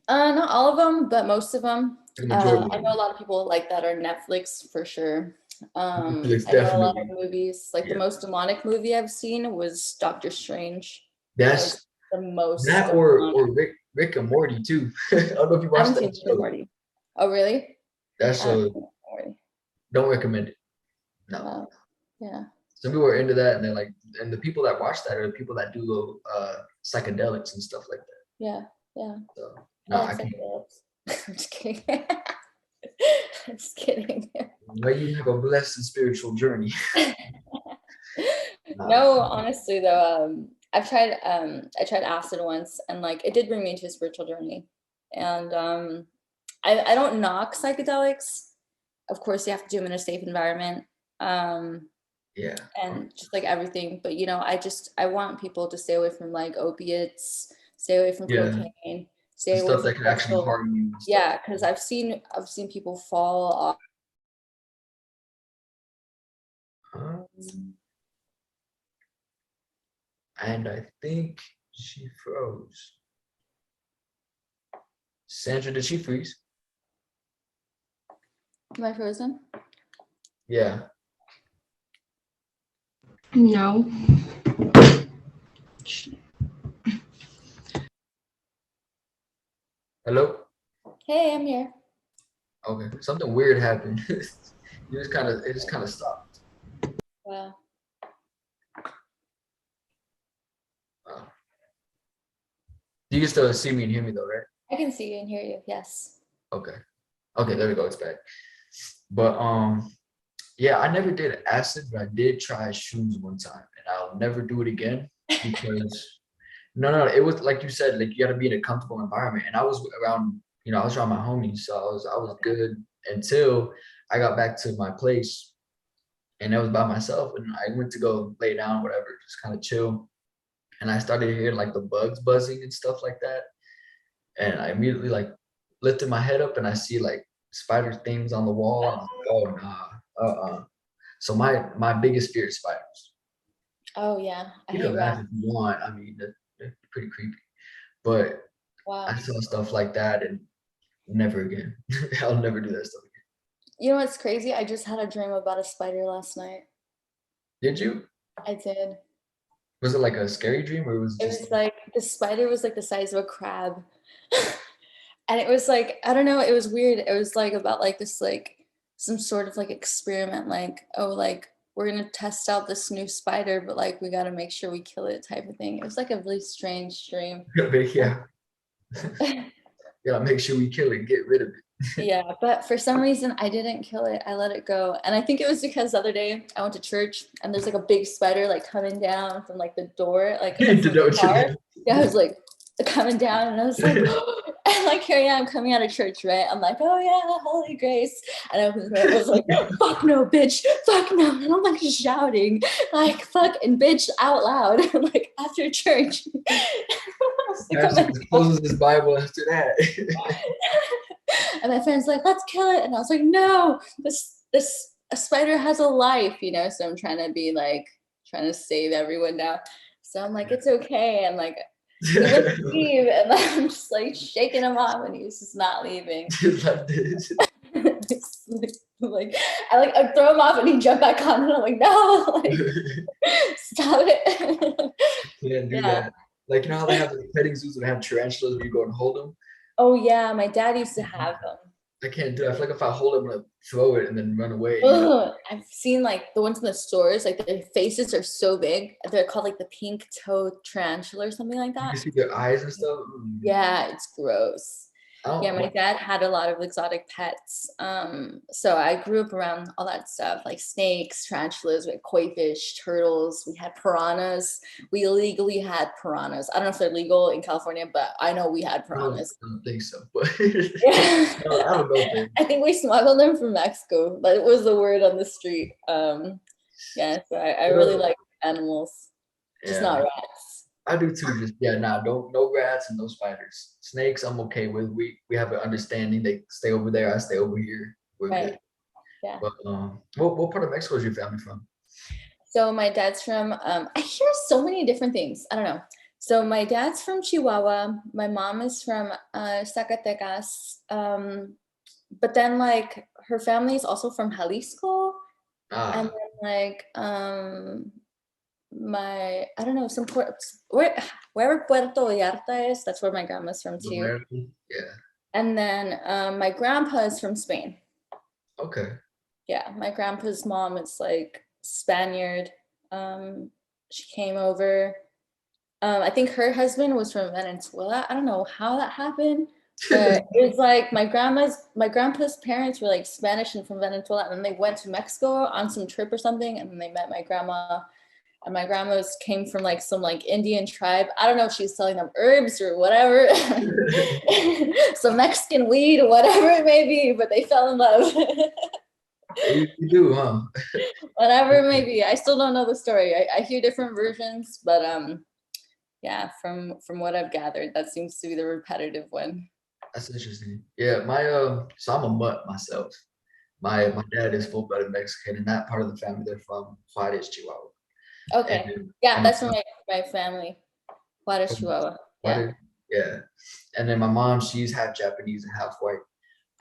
Not all of them, but most of them. The majority I of know a them. lot of people like that are Netflix for sure. Netflix I know a lot of definitely. movies. Like the Yeah. most demonic movie I've seen was Doctor Strange. That was That's the most that or demonic. Rick and Morty too. I don't know if you I watched haven't seen that Rick and show. Morty. Oh, really? That I haven't show, seen Rick and Morty. don't recommend it. No. Wow. Yeah. Some people are into that, and they're like, and the people that watch that are the people that do psychedelics and stuff like that. Yeah. Yeah. So I no, like I can't. psychedelics. I'm just kidding. I'm just kidding. May you have a blessed spiritual journey. Nah, No, honestly though, I tried acid once and like it did bring me into a spiritual journey. And I don't knock psychedelics. Of course you have to do them in a safe environment. Um yeah, and just like everything. But I want people to stay away from like opiates, stay away from yeah, cocaine, the stay away stuff from that can actually special. harm you and stuff. Yeah, because I've seen people fall off. Um, and I think she froze. Sandra, did she freeze? Am I frozen? Yeah. No. Hello? Hey, I'm here. Okay. Something weird happened. It just kind of stopped. Wow. Uh, you can still see me and hear me though, right? I can see you and hear you. Yes. Okay. Okay, there we go. It's back. But yeah, I never did acid, but I did try shrooms one time, and I'll never do it again because no, it was like you said, like you got to be in a comfortable environment, and I was around, I was around my homies, so I was good. until I got back to my place, and I was by myself, and I went to go lay down, whatever, just kind of chill. And I started hearing like the bugs buzzing and stuff like that. And I immediately like lifted my head up and I see like spider things on the wall. And I was like, oh nah, So my biggest fear is spiders. Oh yeah, I You hate can laugh rats. if you want. I mean, they're pretty creepy. But I Wow. saw stuff like that and never again. I'll never do that stuff again. You know what's crazy? I just had a dream about a spider last night. Did you? I did. Was it like a scary dream or was it It just was like the spider was like the size of a crab. And it was like, I don't know, it was weird. It was like about like this like some sort of like experiment, like, oh, like we're gonna test out this new spider, but like we gotta make sure we kill it type of thing. It was like a really strange dream. yeah. Yeah, make sure we kill it, get rid of it. Yeah, but for some reason I didn't kill it. I let it go. And I think it was because the other day I went to church and there's like a big spider like coming down from like the door, like You from to know the what you car. did. Yeah, I was like coming down and I was like, and like here I am coming out of church, right? I'm like, oh yeah, holy grace. And I was like, fuck no, bitch, fuck no. And I'm like shouting, like fuck and bitch out loud, like after church. I was like, oh Pastor my just God. closes his Bible after that. And my friend's like, let's kill it. And I was like, no, this a spider has a life, you know. So I'm trying to be like trying to save everyone now. So I'm like, it's okay. And like he wouldn't leave, and I'm just like shaking him off, and he's just not leaving. Just like this. like I throw him off, and he jump back on, and I'm like, no, like stop it. Can't do Yeah. that. Like, you know how they have the petting zoos that have tarantulas where you go and hold them? Oh yeah, my dad used to have them. I can't do it. I feel like if I hold it, I'm gonna throw it and then run away, you know? Ugh, I've seen like the ones in the stores, like their faces are so big. They're called like the pink toe tarantula or something like You can that. see their eyes and stuff. Yeah, it's gross. I Yeah, don't my like dad had a lot of exotic pets. So I grew up around all that stuff, like snakes, tarantulas, we had koi fish, turtles, we had piranhas. We illegally had piranhas. I don't know if they're legal in California, but I know we had piranhas. I don't think so, but Yeah. I don't know, man. I think we smuggled them from Mexico. That was the word on the street. Yeah, so I really like animals, just not Yeah, rats. I do too. Just yeah, nah, don't no rats and no spiders. Snakes, I'm okay with. We have an understanding. They stay over there, I stay over here. We're Right. good. Yeah. But what part of Mexico is your family from? So my dad's from, I hear so many different things. I don't know. So my dad's from Chihuahua. My mom is from Zacatecas. But then like her family is also from Jalisco. And Ah, then like my I don't know some port wherever Puerto Vallarta is, that's where my grandma's from too. American? Yeah. And then my grandpa is from Spain. Okay. Yeah, my grandpa's mom is like Spaniard. She came over. I think her husband was from Venezuela. I don't know how that happened, but it was like my grandpa's parents were like Spanish and from Venezuela, and then they went to Mexico on some trip or something, and then they met my grandma. And my grandma's came from like some like Indian tribe. I don't know if she's selling them herbs or whatever, some Mexican weed or whatever it may be, but they fell in love. You do, huh? Whatever it may be. I still don't know the story. I hear different versions, but yeah, from what I've gathered, that seems to be the repetitive one. That's interesting. Yeah, my so I'm a mutt myself. My dad is full-blooded Mexican, and that part of the family they're from Juarez, Chihuahua. And Okay. then Yeah, on that's the from my family. Juarez, from Chihuahua. Yeah. Juarez, yeah. And then my mom, she's half Japanese and half white.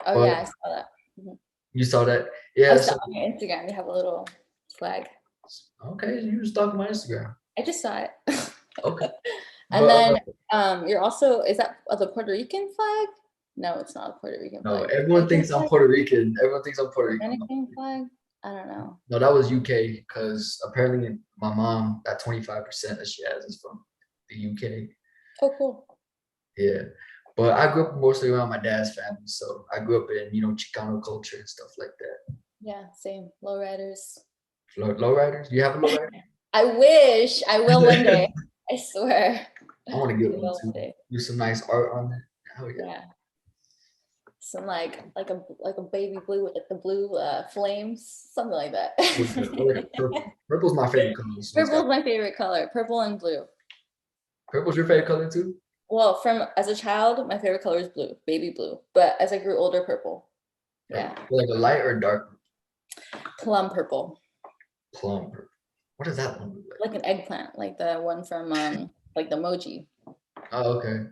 Oh But yeah, I saw that. Mhm. you saw that, I yeah. saw So on your Instagram. You have a little flag. okay, you just stalking my Instagram. I just saw it. Okay, And but then you're also, is that the Puerto Rican flag? No, it's not a Puerto Rican no, flag. everyone Dominican thinks I'm flag? Puerto Rican. Everyone thinks I'm Puerto Rican. Dominican flag? I don't know. No, that was UK because apparently my mom, that 25% that she has is from the UK. Oh, cool. Yeah. But I grew up mostly around my dad's family. So I grew up in, Chicano culture and stuff like that. Yeah, same. Lowriders. Lowriders? You have a lowrider? I wish I will one day. I swear. I want to I get one will one too. day. Do some nice art on it. Oh yeah. Yeah. some like a baby blue with like the blue flames, something like that. Okay. I like purple. Purple's my favorite color. So it's Purple got is my favorite color, purple and blue. purple's your favorite color too? Well, from as a child, my favorite color is blue, baby blue. But as I grew older, purple. Like Yeah, like a light or dark plum purple, plum purple. What does that one look like? like an eggplant, like the one from like the emoji. Oh, okay.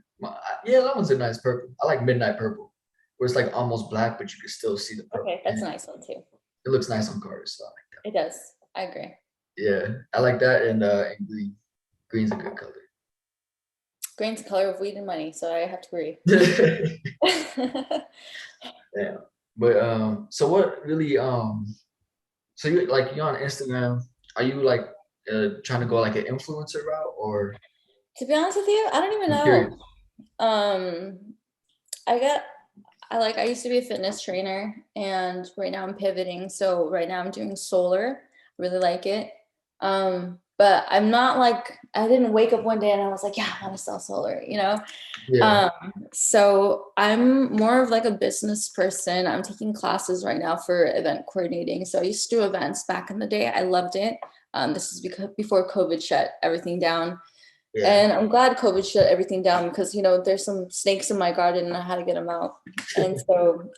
Yeah, that one's a nice purple. I like midnight purple, where it's like almost black, but you can still see the purple. Okay, that's a nice one too. It looks nice on cars. So It does. I agree. yeah, I like that, and green. Green's a good color. Green's the color of weed and money, so I have to agree. Yeah. But so what really so you on Instagram, are you like trying to go like an influencer route or To be honest with you, I don't even I'm know. curious. Um, I used to be a fitness trainer, and right now I'm pivoting. So right now I'm doing solar. Really like it. But I'm not like, I didn't wake up one day and I was like, yeah, I want to sell solar, you know? Yeah, Um, so I'm more of like a business person. I'm taking classes right now for event coordinating. So I used to do events back in the day. I loved it. This is because before COVID shut everything down. yeah. And I'm glad COVID shut everything down because, you know, there's some snakes in my garden and I had to get them out. And so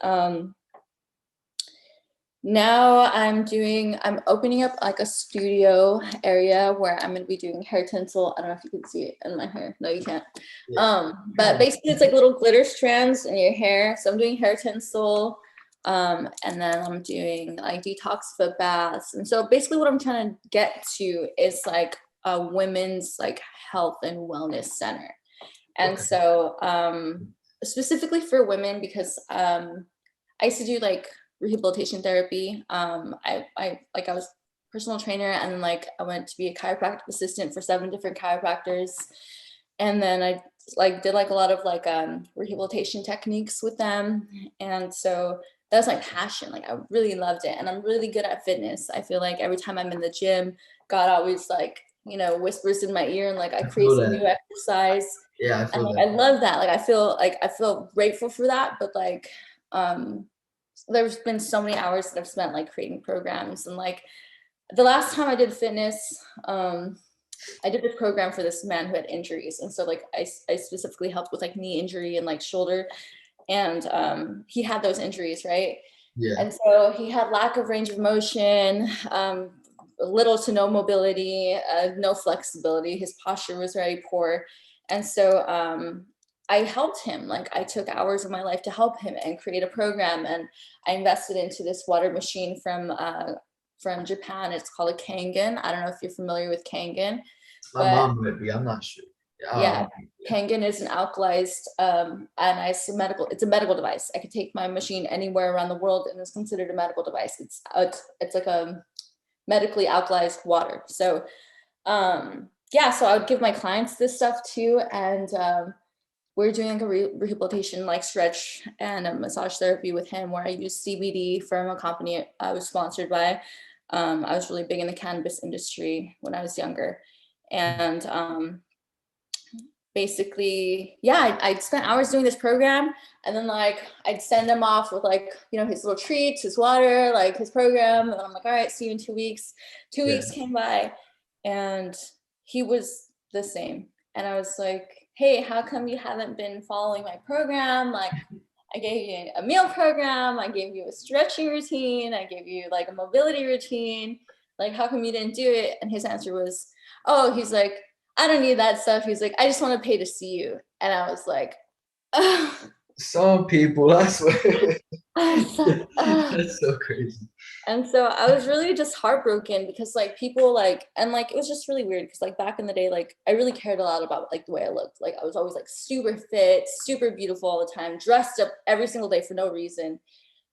now I'm opening up like a studio area where I'm going to be doing hair tinsel. I don't know if you can see it in my hair. No, you can't. Yeah. But basically it's like little glitter strands in your hair. So I'm doing hair tinsel. And then I'm doing like detox foot baths. And so basically what I'm trying to get to is like a women's like health and wellness center. And Okay. so specifically for women, because I used to do like rehabilitation therapy. I was personal trainer, and then like I went to be a chiropractic assistant for 7 different chiropractors. And then I like did like a lot of like rehabilitation techniques with them. And so that was my passion. Like I really loved it. And I'm really good at fitness. I feel like every time I'm in the gym, God always like, you know, whispers in my ear and like I I create feel some that. new exercise. Yeah, I And feel like that. I love that. Like I feel grateful for that. But like there's been so many hours that I've spent like creating programs. And like the last time I did fitness, I did this program for this man who had injuries. And so like I specifically helped with like knee injury and like shoulder. And he had those injuries, right? Yeah. And so he had lack of range of motion, little to no mobility, no flexibility. His posture was very poor. And so I helped him. Like I took hours of my life to help him and create a program. And I invested into this water machine from Japan. It's called a Kangen. I don't know if you're familiar with Kangen, My but mom would be, I'm not sure. yeah, Yeah. Kangen is an alkalized and it's a medical device. I could take my machine anywhere around the world and it's considered a medical device. It's like a medically alkalized water. So yeah, so I would give my clients this stuff too. And we're doing like a rehabilitation like stretch and a massage therapy with him where I use CBD from a company I was sponsored by. I was really big in the cannabis industry when I was younger. And basically, yeah, I'd spent hours doing this program, and then like I'd send him off with like, you know, his little treats, his water, like his program. And I'm like, all right, see you in 2 weeks. Two Yeah. weeks came by and he was the same. And I was like, hey, how come you haven't been following my program? Like I gave you a meal program, I gave you a stretching routine, I gave you like a mobility routine. Like, how come you didn't do it? And his answer was, oh, he's like, I don't need that stuff. He's like, I just want to pay to see you. And I was like, oh. Some people, I swear. I was like, oh. That's so crazy. And so I was really just heartbroken because like people like, and like it was just really weird because like back in the day, like I really cared a lot about like the way I looked. Like I was always like super fit, super beautiful all the time, dressed up every single day for no reason.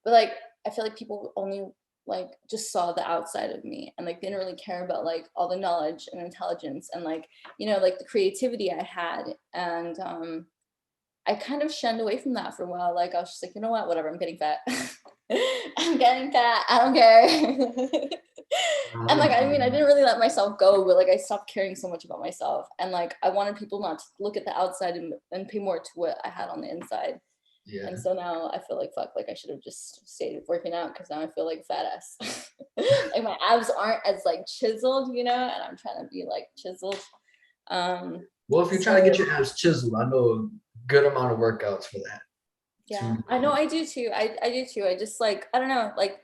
But like I feel like people only like just saw the outside of me and like didn't really care about like all the knowledge and intelligence and like, you know, like the creativity I had. And I kind of shunned away from that for a while. Like I was just like, you know what, whatever, I'm getting fat. I'm getting fat, I don't care. And like I mean I didn't really let myself go, but like I stopped caring so much about myself. And like I wanted people not to look at the outside and pay more to what I had on the inside. Yeah. And so now I feel like fuck, like I should have just stayed working out because now I feel like fat ass. Like my abs aren't as like chiseled, you know, and I'm trying to be like chiseled. Well, if you're trying to get So your abs chiseled, I know a good amount of workouts for that. yeah, To I know I do too. I do too. I just like, I don't know, like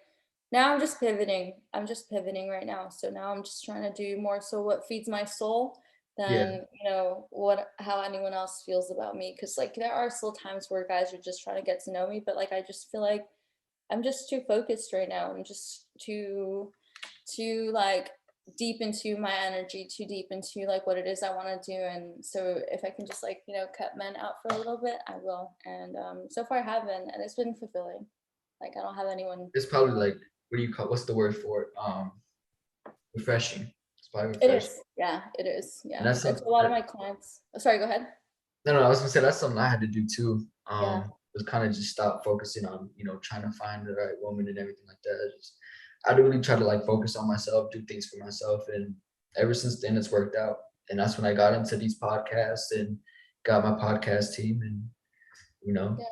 now I'm just pivoting. I'm just pivoting right now. So now I'm just trying to do more so what feeds my soul yeah, than, you know, what how anyone else feels about me. Cause like there are still times where guys are just trying to get to know me, but like I just feel like I'm just too focused right now. I'm just too like deep into my energy, too deep into like what it is I want to do. And so if I can just like, you know, cut men out for a little bit, I will. And so far I have been, and it's been fulfilling. Like I don't have anyone, it's you probably know. like, what do you call? What's the word for it? Refreshing. It's probably It refreshing, is. Yeah, it is. and Yeah. that's It's something. a lot of my clients. Oh, sorry, go ahead. No, no, I was gonna say that's something I had to do too. Yeah. Was kind of just stop focusing on, trying to find the right woman and everything like that. I really try to like focus on myself, do things for myself, and ever since then it's worked out. And that's when I got into these podcasts and got my podcast team, and you know, Yeah.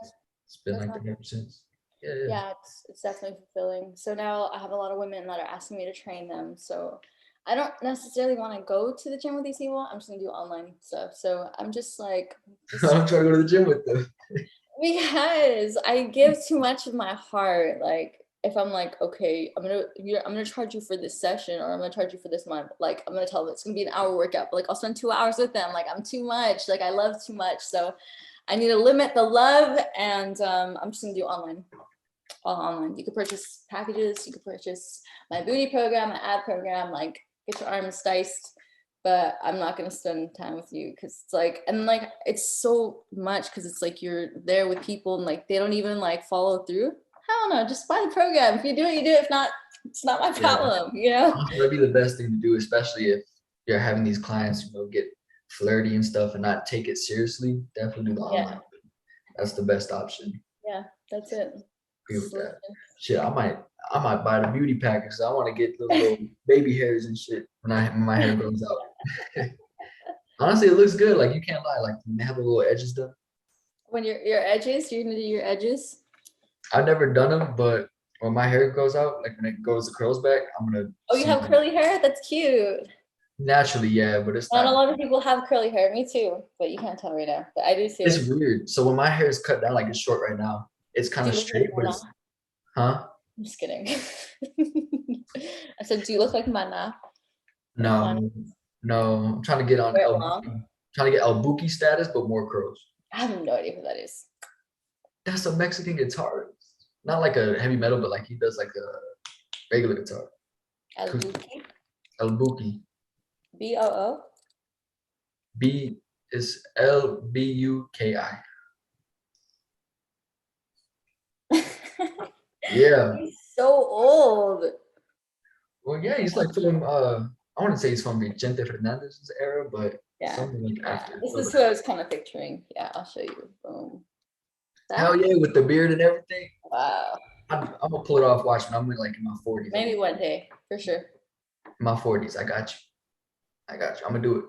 it's been That's like awesome. that ever since. Yeah, yeah. Yeah, it's definitely fulfilling. So now I have a lot of women that are asking me to train them. So I don't necessarily want to go to the gym with these people. I'm just gonna do online stuff. So I'm just like, just I'm trying to go to the gym with them. because I give too much of my heart. Like if I'm like, okay, I'm gonna charge you for this session, or I'm gonna charge you for this month. Like I'm gonna tell them it's gonna be an hour workout, but like I'll spend 2 hours with them. Like I'm too much. Like I love too much. So I need to limit the love, and I'm just gonna do online. All online. You could purchase packages. You could purchase my booty program, my ab program. Like get your arms diced. But I'm not gonna spend time with you because it's like, and like it's so much because it's like you're there with people and like they don't even like follow through. Hell no, just buy the program. If you do it, you do it. If not, it's not my Yeah, problem. You know? honestly, that'd be the best thing to do, especially if you're having these clients, get flirty and stuff and not take it seriously. Definitely do the Yeah, online. That's the best option. yeah, that's it. Agree with Solution. that. Shit, I might buy the beauty package. I want to get the little baby hairs and shit when my hair grows out. Honestly, it looks good. Like you can't lie. Like when they have the little edges done. When your edges, you're gonna do your edges. I've never done them, but when my hair goes out, like when it goes the curls back, I'm gonna Oh, you see have them. curly hair? That's cute. Naturally, yeah, but it's Not a not. lot of people have curly hair. Me too, but you can't tell right now. But I do It's too. weird. So when my hair is cut down, like it's short right now, it's kind Do of you look like straight, but Mana? it's huh? I'm just kidding. I said, do you look like Mana? Like Mana? No, no. I'm trying to get on Wear it El, long? trying to get El Buki status, but more curls. I have no idea who that is. That's a Mexican guitarist. Not like a heavy metal, but like he does like a regular guitar. Acoustic. Azuki? El Buki. BOO? B is LBUKI. Yeah. He's so old. Well, yeah, he's like from I want to say he's from Vicente Fernandez's era, but Yeah. something like Yeah. after. This is who I was kind of picturing. Yeah, I'll show you. Boom. Hell That? yeah, with the beard and everything. Wow. I'm gonna pull it off. Watch when I'm like in my 40s. Maybe one day, for sure. In my 40s, I got you. I got you. I'm gonna do it.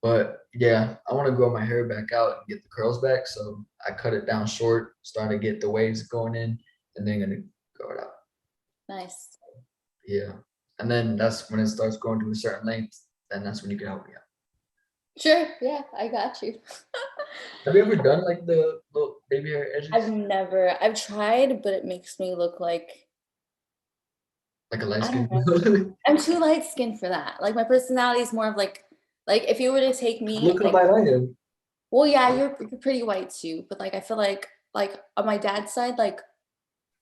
But yeah, I want to grow my hair back out and get the curls back. So I cut it down short, starting to get the waves going in, and then gonna grow it out. Nice. Yeah. And then that's when it starts growing to a certain length, then that's when you can help me out. Sure. Yeah, I got you. Have you ever done like the little baby hair edges? I've tried, but it makes me look like, Like a light I skin? don't know. I'm too light skinned for that. Like my personality is more of like if you were to take me, Look how like, light I am. well, yeah, you're pretty white too, but like I feel like on my dad's side, like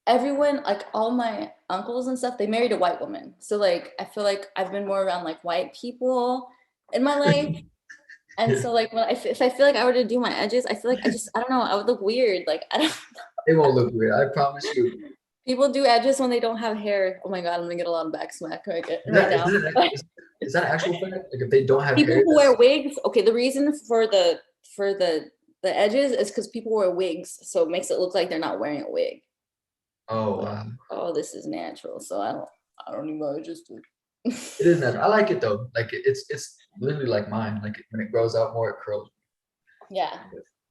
everyone, like all my uncles and stuff, they married a white woman. So like I feel like I've been more around like white people in my life. And Yeah. so like if I feel like I were to do my edges, I feel like I don't know, I would look weird. Like I don't It won't look weird. I promise you. people do edges when they don't have hair. Oh my god, I'm gonna get a lot of back smack Is right that now. is that an actual fact? Like if they don't have People hair, who wear wigs, okay, the reason for the edges is because people wear wigs, so it makes it look like they're not wearing a wig. oh But wow. oh, this is natural, so I don't even know. I just do. It is natural. I like it though. Like it's literally like mine. Like when it grows out more, it curls. Yeah,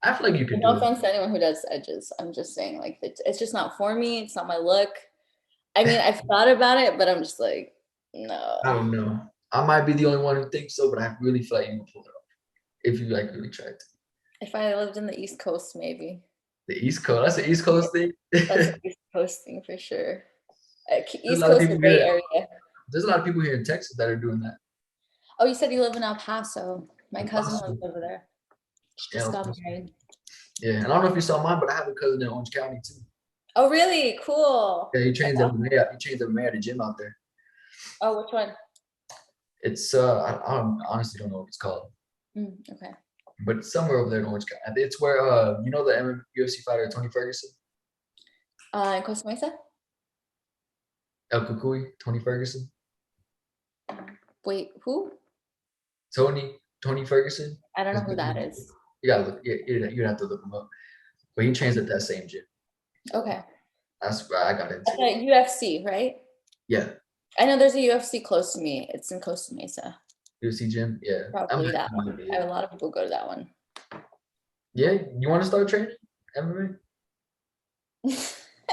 I feel like you could No do it. offense to anyone who does edges. I'm just saying, like, it's just not for me. It's not my look. I mean, I've thought about it, but I'm just like, I no. don't know. I might be the only one who thinks so, but I really feel like you can pull it off if you like really tried to. If I lived in the East Coast, maybe. The East Coast, that's the East Coast thing. That's an There's East Coast thing for sure. a East lot of Coast or people Bay here. Area. There's a lot of people here in Texas that are doing that. Oh, you said you live in El Paso. My El cousin lives Paso, over there. She yeah, just El got Paso. married. Yeah, and I don't know if you saw mine, but I have a cousin in Orange County too. Oh, really? Cool. Yeah, he That's trains awesome. MMA. He trains MMA at a gym out there. Oh, which one? It's honestly don't know what it's called, Okay. but it's somewhere over there in Orange County. It's where you know the UFC fighter Tony Ferguson, In Costa Mesa? El Cucuy, Tony Ferguson, Wait, who? Tony Ferguson. I don't know Is who that is. You gotta look. You have to look him up. But he trains at that same gym. Okay. That's where I got into That's it. a UFC, right? Yeah, I know there's a UFC close to me. It's in Costa Mesa. UFC gym. Yeah, Probably that one. I have a lot of people go to that one. Yeah, you want to start training MMA? You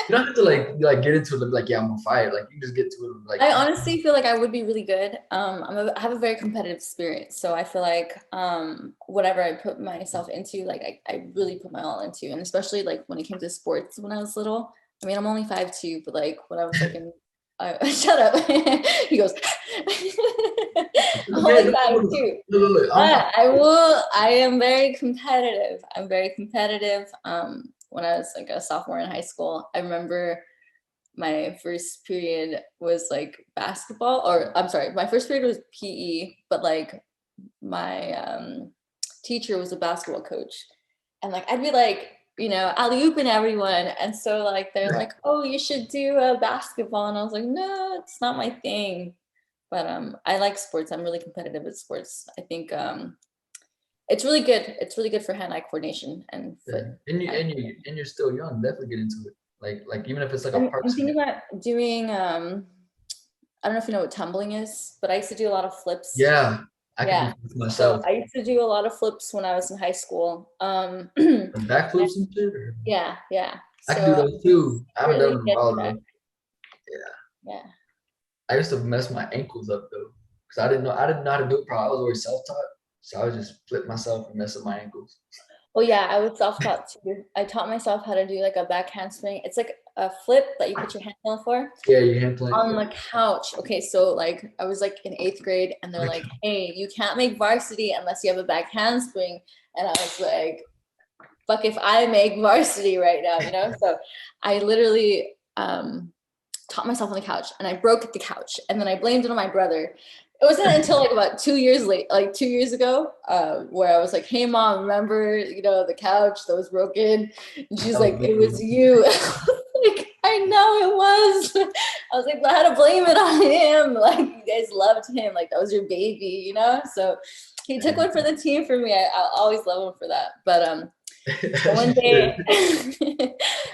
don't have to like get into it like yeah I'm gonna fight. Like you just get to it like I honestly feel like I would be really good. I have a very competitive spirit, so I feel like whatever I put myself into, like I really put my all into, and especially like when it came to sports when I was little. I mean, I'm only 5'2", but like when I was like in, shut up. He goes, I'm only 5'2". look, I'm fine. But I will. I am very competitive. I'm very competitive. When I was like a sophomore in high school, I remember my first period was like basketball, or I'm sorry, my first period was PE, but like my teacher was a basketball coach, and like I'd be like, alley-ooping everyone, and so like they're like, oh, you should do basketball, and I was like, no, it's not my thing. But I like sports. I'm really competitive at sports. I think it's really good. It's really good for hand-eye coordination and Yeah. foot. And you're still young. Definitely get into it. Like even if it's like a I'm park. thinking about doing. I don't know if you know what tumbling is, but I used to do a lot of flips. Yeah, I can do Yeah. flips So myself. I used to do a lot of flips when I was in high school. Like backflips and shit. Or... Yeah, yeah. I can do So those too. I haven't done really them in a get while that. though. Yeah, Yeah. I used to mess my ankles up though, because I didn't know how to do it. Probably I was always self-taught, so I would just flip myself and mess up my ankles. Oh yeah, I was self-taught too. I taught myself how to do like a back handspring. It's like a flip that you put your hand on for. Yeah, your hand plant. On the couch. Okay, so like I was like in 8th grade and they're like, hey, you can't make varsity unless you have a back handspring. And I was like, fuck if I make varsity right now. So I literally taught myself on the couch and I broke the couch and then I blamed it on my brother. It wasn't until like about 2 years late, like 2 years ago, where I was like, hey mom, remember, the couch that was broken? And she's like, it was you. Like, I know it was. I was like, but I had to blame it on him. Like, you guys loved him. Like, that was your baby. So he took one for the team for me. I'll always love him for that. But one day,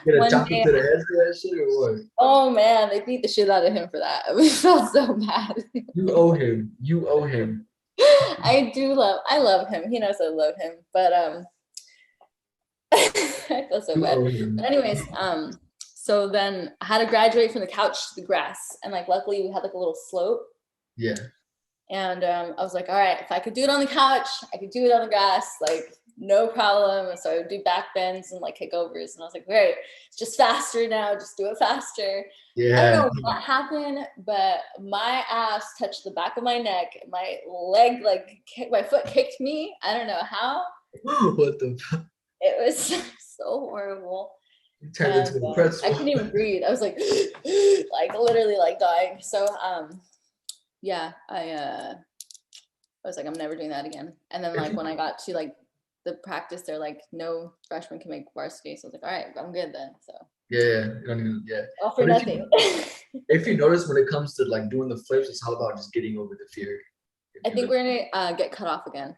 Get a one chocolate day, to the head for that shit or what? oh man, they beat the shit out of him for that. We felt so bad. You owe him. You owe him. I love him. He knows I love him. But I feel so You bad. owe But him. anyways, so then I had to graduate from the couch to the grass. And like luckily we had like a little slope. Yeah. And I was like, all right, if I could do it on the couch, I could do it on the grass, like no problem. And so I would do back bends and like kickovers. And I was like, great, it's just faster now, just do it faster. Yeah. I don't know what happened, but my ass touched the back of my neck. My leg, my foot kicked me. I don't know how. What the fuck? It was so horrible. You turned into a I pretzel. couldn't even breathe. I was like, like literally like dying. So yeah, I was like, I'm never doing that again. And then like when I got to like the practice, they're like, no freshman can make varsity. So I was like, all right, I'm good then. So Yeah, you don't even, yeah. all for But nothing. if you notice when it comes to like doing the flips, it's all about just getting over the fear. I think we're gonna get cut off again.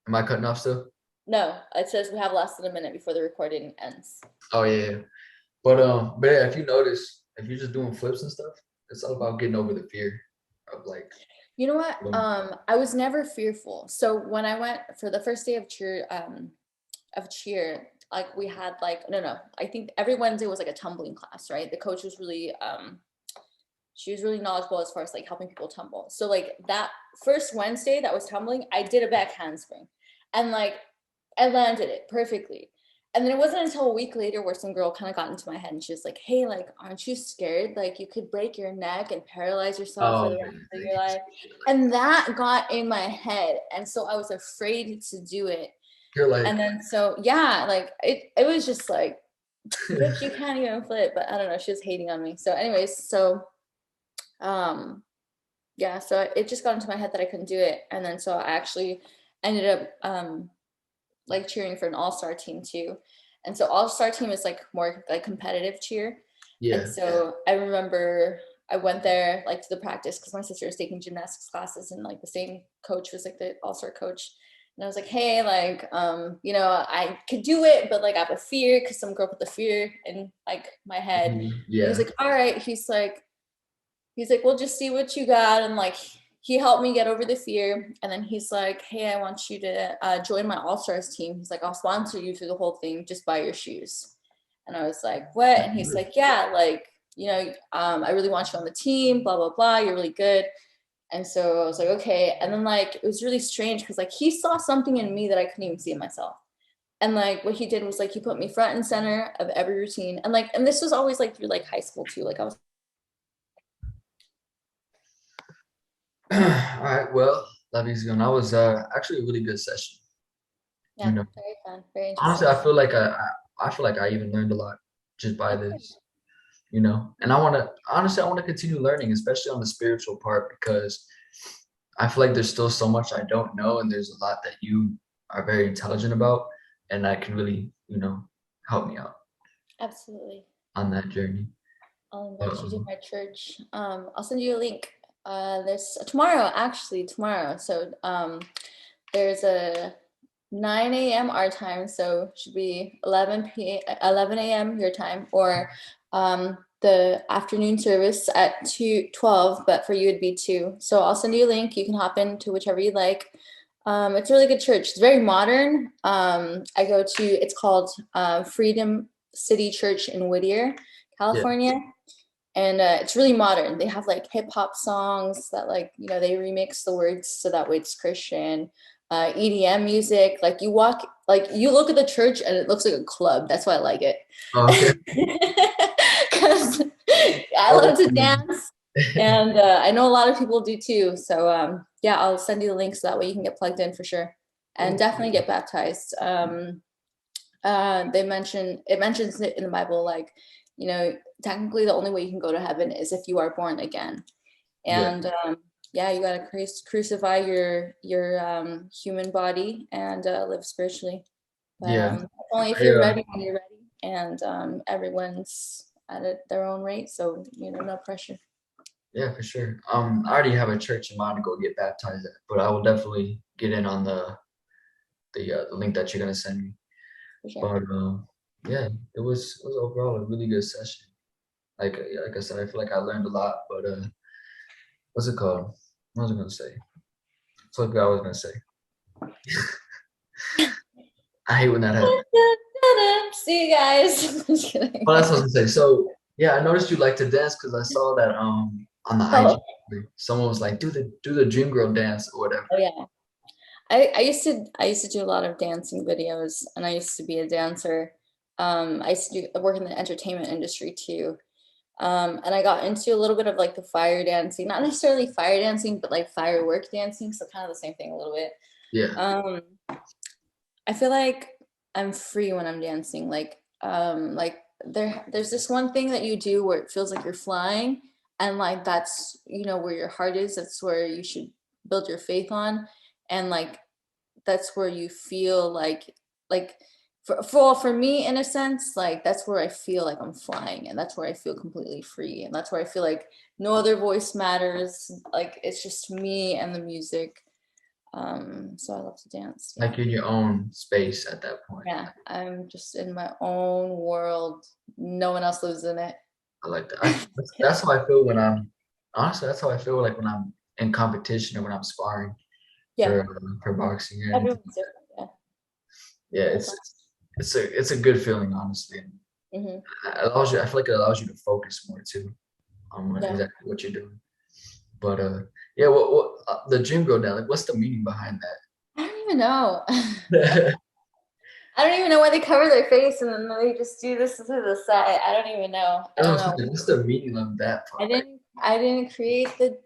Am I cutting off still? No, it says we have less than a minute before the recording ends. Oh yeah. But yeah, if you notice, if you're just doing flips and stuff, it's all about getting over the fear of like. You know what? I was never fearful. So when I went for the first day of cheer, like we had like no, I think every Wednesday was like a tumbling class, right? The coach was really she was really knowledgeable as far as like helping people tumble. So like that first Wednesday that was tumbling, I did a back handspring, and like I landed it perfectly. And then it wasn't until a week later where some girl kind of got into my head and she was like, "Hey, like, aren't you scared? Like, you could break your neck and paralyze yourself for Oh, the rest of your life." And that got in my head, and so I was afraid to do it. you're And like, then so yeah, like it was just like, bitch, you can't even flip. But I don't know, she was hating on me. So, anyways, so um yeah, so it just got into my head that I couldn't do it. And then so I actually ended up like cheering for an all-star team too. And so all-star team is like more like competitive cheer. And yeah. so I remember I went there like to the practice because my sister was taking gymnastics classes, and like the same coach was like the all-star coach. And I was like, hey, like, I could do it, but like I have a fear because some girl put the fear in like my head. And he was Yeah. like, all right. He's like, well, just see what you got. And like, he helped me get over the fear. And then he's like, hey, I want you to join my All Stars team. He's like, I'll sponsor you through the whole thing. Just buy your shoes. And I was like, what? And he's like, yeah, like, I really want you on the team, blah, blah, blah. You're really good. And so I was like, okay. And then like, it was really strange because like he saw something in me that I couldn't even see in myself. And like what he did was like he put me front and center of every routine. And this was always like through like high school too. Like I was All right. Well, Lavision, that was actually a really good session. You yeah, know, very fun, very honestly, interesting. I feel like I even learned a lot just by this. You know, and I want to continue learning, especially on the spiritual part, because I feel like there's still so much I don't know, and there's a lot that you are very intelligent about, and that can really, help me out Absolutely. on that journey. I'll invite you to Um, my church. I'll send you a link. This tomorrow, actually tomorrow. So there's a 9 a.m. our time, so should be 11 a.m. your time, or the afternoon service at 2:12, but for you it'd be 2. So I'll send you a link. You can hop into whichever you like. It's a really good church. It's very modern. I go to, it's called Freedom City Church in Whittier, yeah. California. And it's really modern. They have like hip hop songs that like, they remix the words so that way it's Christian. EDM music. Like you walk, like you look at the church and it looks like a club. That's why I like it. Oh, okay. Because I Oh, love to dance, and I know a lot of people do too. So yeah, I'll send you the link so that way you can get plugged in for sure, and cool. definitely get baptized. It mentions it in the Bible, like, technically the only way you can go to heaven is if you are born again. Yeah. And yeah, you got to crucify your human body and live spiritually. But Yeah. only if I, you're ready when you're ready. And everyone's their own rate, so no pressure. yeah, for sure. I already have a church in mind to go get baptized at, but I will definitely get in on the link that you're gonna send me. For sure. But yeah, it was overall a really good session. Like I said, I feel like I learned a lot. But what's it called? What was I gonna say? That's what I was gonna say. I hate when that happens. See you guys. Just kidding. Well, that's what I was gonna say. So yeah, I noticed you like to dance because I saw that on the IG, Oh, someone was like, do the dream girl dance or whatever. oh yeah. I used to do a lot of dancing videos, and I used to be a dancer. I used to work in the entertainment industry too. And I got into a little bit of like the fire dancing, not necessarily fire dancing, but like firework dancing. So kind of the same thing a little bit. Yeah. Um, I feel like I'm free when I'm dancing. Like there's this one thing that you do where it feels like you're flying, and like that's where your heart is. That's where you should build your faith on, and like that's where you feel like for me in a sense, like that's where I feel like I'm flying, and that's where I feel completely free, and that's where I feel like no other voice matters. Like it's just me and the music. So I love to dance. Yeah. Like in your own space at that point. Yeah, I'm just in my own world. No one else lives in it. I like that. That's how I feel when I'm honestly. That's how I feel like when I'm in competition or when I'm sparring Yeah, for boxing or anything. everyone's different. Yeah, Yeah, that's all. it's a good feeling, honestly. And Hmm. it allows you. I feel like it allows you to focus more too on Yeah, exactly what you're doing. But yeah, what the gym girl now? Like, what's the meaning behind I don't even know. that? I don't even know why they cover their face and then they just do this to the side. I don't even know. I That's don't what I'm know. saying. What's the meaning of that I part? Like, didn't. I didn't create the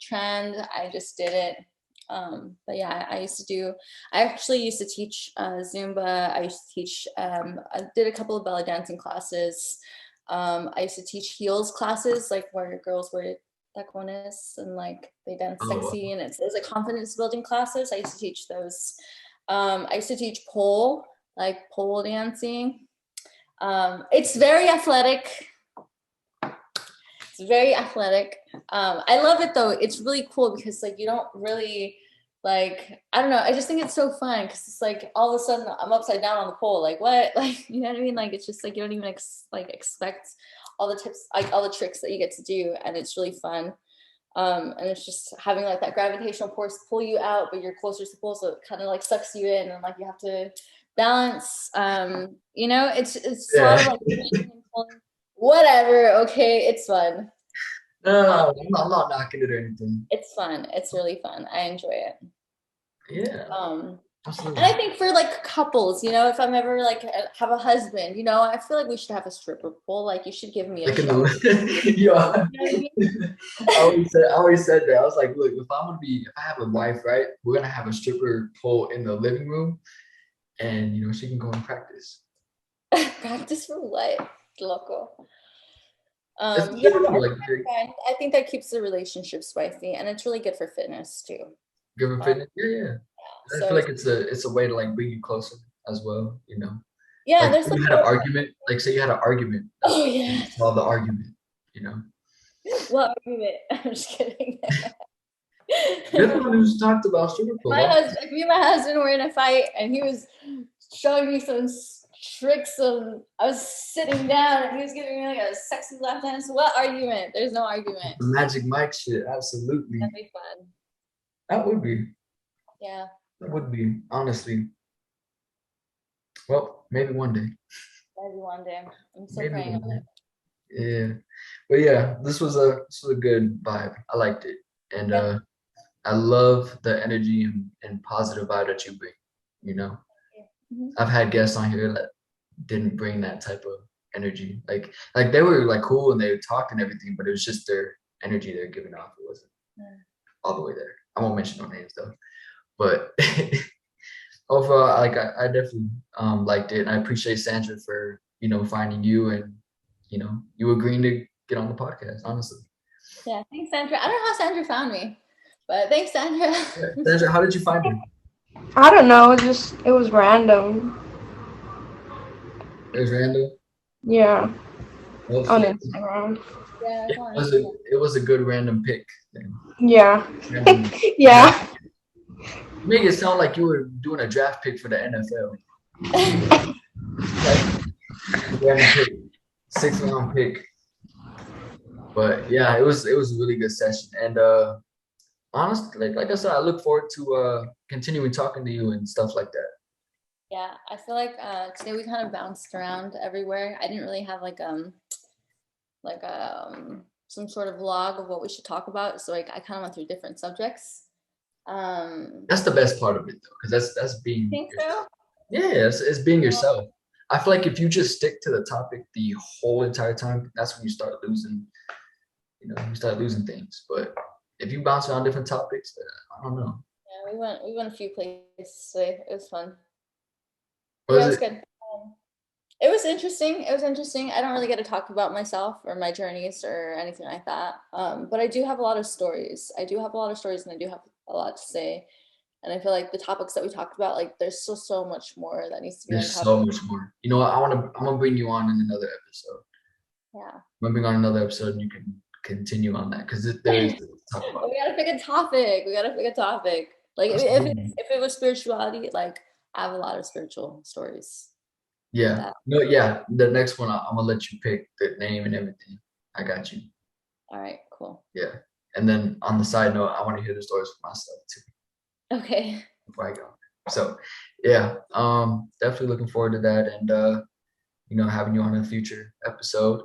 trend. I just did it. But yeah, I used to do. I actually used to teach Zumba. I used to teach. I did a couple of belly dancing classes. I used to teach heels classes, like where girls wear tacones and like they dance oh, sexy, and it's like confidence building classes. I used to teach those. I used to teach pole, like pole dancing. It's very athletic. It's very athletic. I love it though. It's really cool because like you don't really like, I don't know. I just think it's so fun because it's like all of a sudden I'm upside down on the pole. Like what? Like you know what I mean? Like it's just like you don't even expect all the tips, like all the tricks that you get to do, and it's really fun. And it's just having like that gravitational force pull you out, but you're closer to the pole, so it kind of like sucks you in, and like you have to balance. You know, it's a lot of yeah. like pushing and pulling. Whatever. Okay, it's fun. Um, No, I'm not knocking it or anything. it's fun. It's really fun. I enjoy it. Yeah, Um, and I absolutely. think for like couples, you know, if I'm ever like have a husband, you know, I feel like we should have a stripper pole. Like you should give me a Like in show. the yeah, You know what I mean? I always said that. I was like, look, if I have a wife, right, we're gonna have a stripper pole in the living room, and she can go and practice. Practice for what? Loco. It's Yeah, I true. think Like, that's fine. I think that keeps the relationship spicy, and it's really good for fitness too. give her Um, fitness. Yeah, yeah. I so feel like it's a way to like bring you closer as well. yeah, Like there's you like had an argument. Like say you had an argument. That's oh you yeah, solve the argument. You know. well, argument. I'm just kidding. You're the one who's talked about stripper poles. My husband, like me and my husband were in a fight, and he was showing me some tricks. Of I was sitting down, and he was giving me like a sexy left hand. So what argument? There's no argument. The Magic Mike shit. Absolutely. That'd be fun. That would be. Yeah, That would be. Honestly. Well, maybe one day. maybe one day. I'm still Maybe praying one on day. it. Yeah. But yeah, this was a good vibe. I liked it. And Yeah. I love the energy and positive vibe that you bring. You know, Mhm. I've had guests on here that didn't bring that type of energy. Like they were like cool and they talked and everything, but it was just their energy they're giving off. It wasn't Yeah. all the way there. I won't mention no names though. But overall, like I definitely liked it. And I appreciate Sandra for, finding you and you agreeing to get on the podcast, honestly. Yeah. Thanks, Sandra. I don't know how Sandra found me, but thanks, Sandra. Yeah. Sandra, how did you find her? I don't know. It was random. It was random. Yeah, Well, on shit. Instagram. Yeah, It come on. was a it was a good random pick then. Yeah, Random draft. yeah. You make it sound like you were doing a draft pick for the NFL. Like random pick, 6th round pick. But yeah, it was a really good session. And honestly, like I said, I look forward to continuing talking to you and stuff like that. Yeah, I feel like today we kind of bounced around everywhere. I didn't really have like some sort of log of what we should talk about, so like I kind of went through different subjects. That's the best part of it though, because that's being Think yourself. so? Yeah, it's being yourself. I feel like if you just stick to the topic the whole entire time, that's when you start losing, you start losing things. But if you bounce around different topics, I don't know. Yeah, we went a few places today. It was fun. Was Yeah, it was it? good. It was interesting. It was interesting. I don't really get to talk about myself or my journeys or anything like that. But I do have a lot of stories. I do have a lot of stories, and I do have a lot to say. And I feel like the topics that we talked about, like there's still so much more that needs to be There's uncovered. so much more. You know what? I'm gonna bring you on in another episode. Yeah. I'm gonna bring on another episode, and you can continue on that because there is to talk about. We gotta pick a topic. We gotta pick a topic. Like Absolutely. if it was spirituality, like I have a lot of spiritual stories. Yeah. That No. Yeah. The next one, I'm gonna let you pick the name and everything. I got you. all right, cool. Yeah. And then on the side note, I want to hear the stories for myself too Okay. before I go. So yeah, definitely looking forward to that, and having you on a future episode.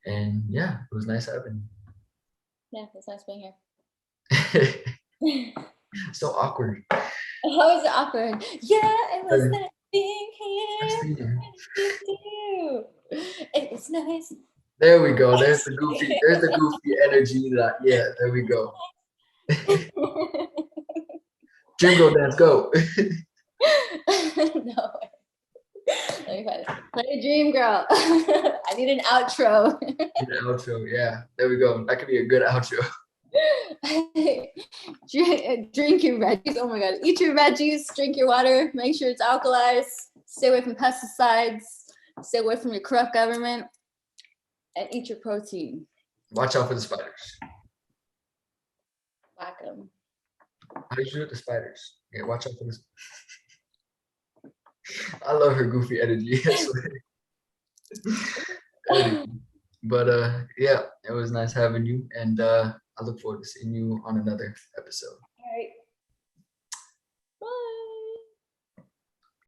And yeah, it was nice having Yeah, it's nice being you. here. So awkward. How is it awkward? Yeah, it was Nice nice being here. being you. It was nice. There we go. There's the goofy. There's the goofy energy. Yeah. There we go. Dream girl dance, go. No. Let me find it. Play a dream girl. I need an outro. An outro. Yeah. There we go. That could be a good outro. Drink your veggies. Oh my god. Eat your veggies, drink your water, make sure it's alkalized, stay away from pesticides, stay away from your corrupt government, and eat your protein. Watch out for the spiders. Whack them. How do you do with the spiders? Yeah, watch out for this. I love her goofy energy. I swear. But yeah, it was nice having you, and I look forward to seeing you on another episode.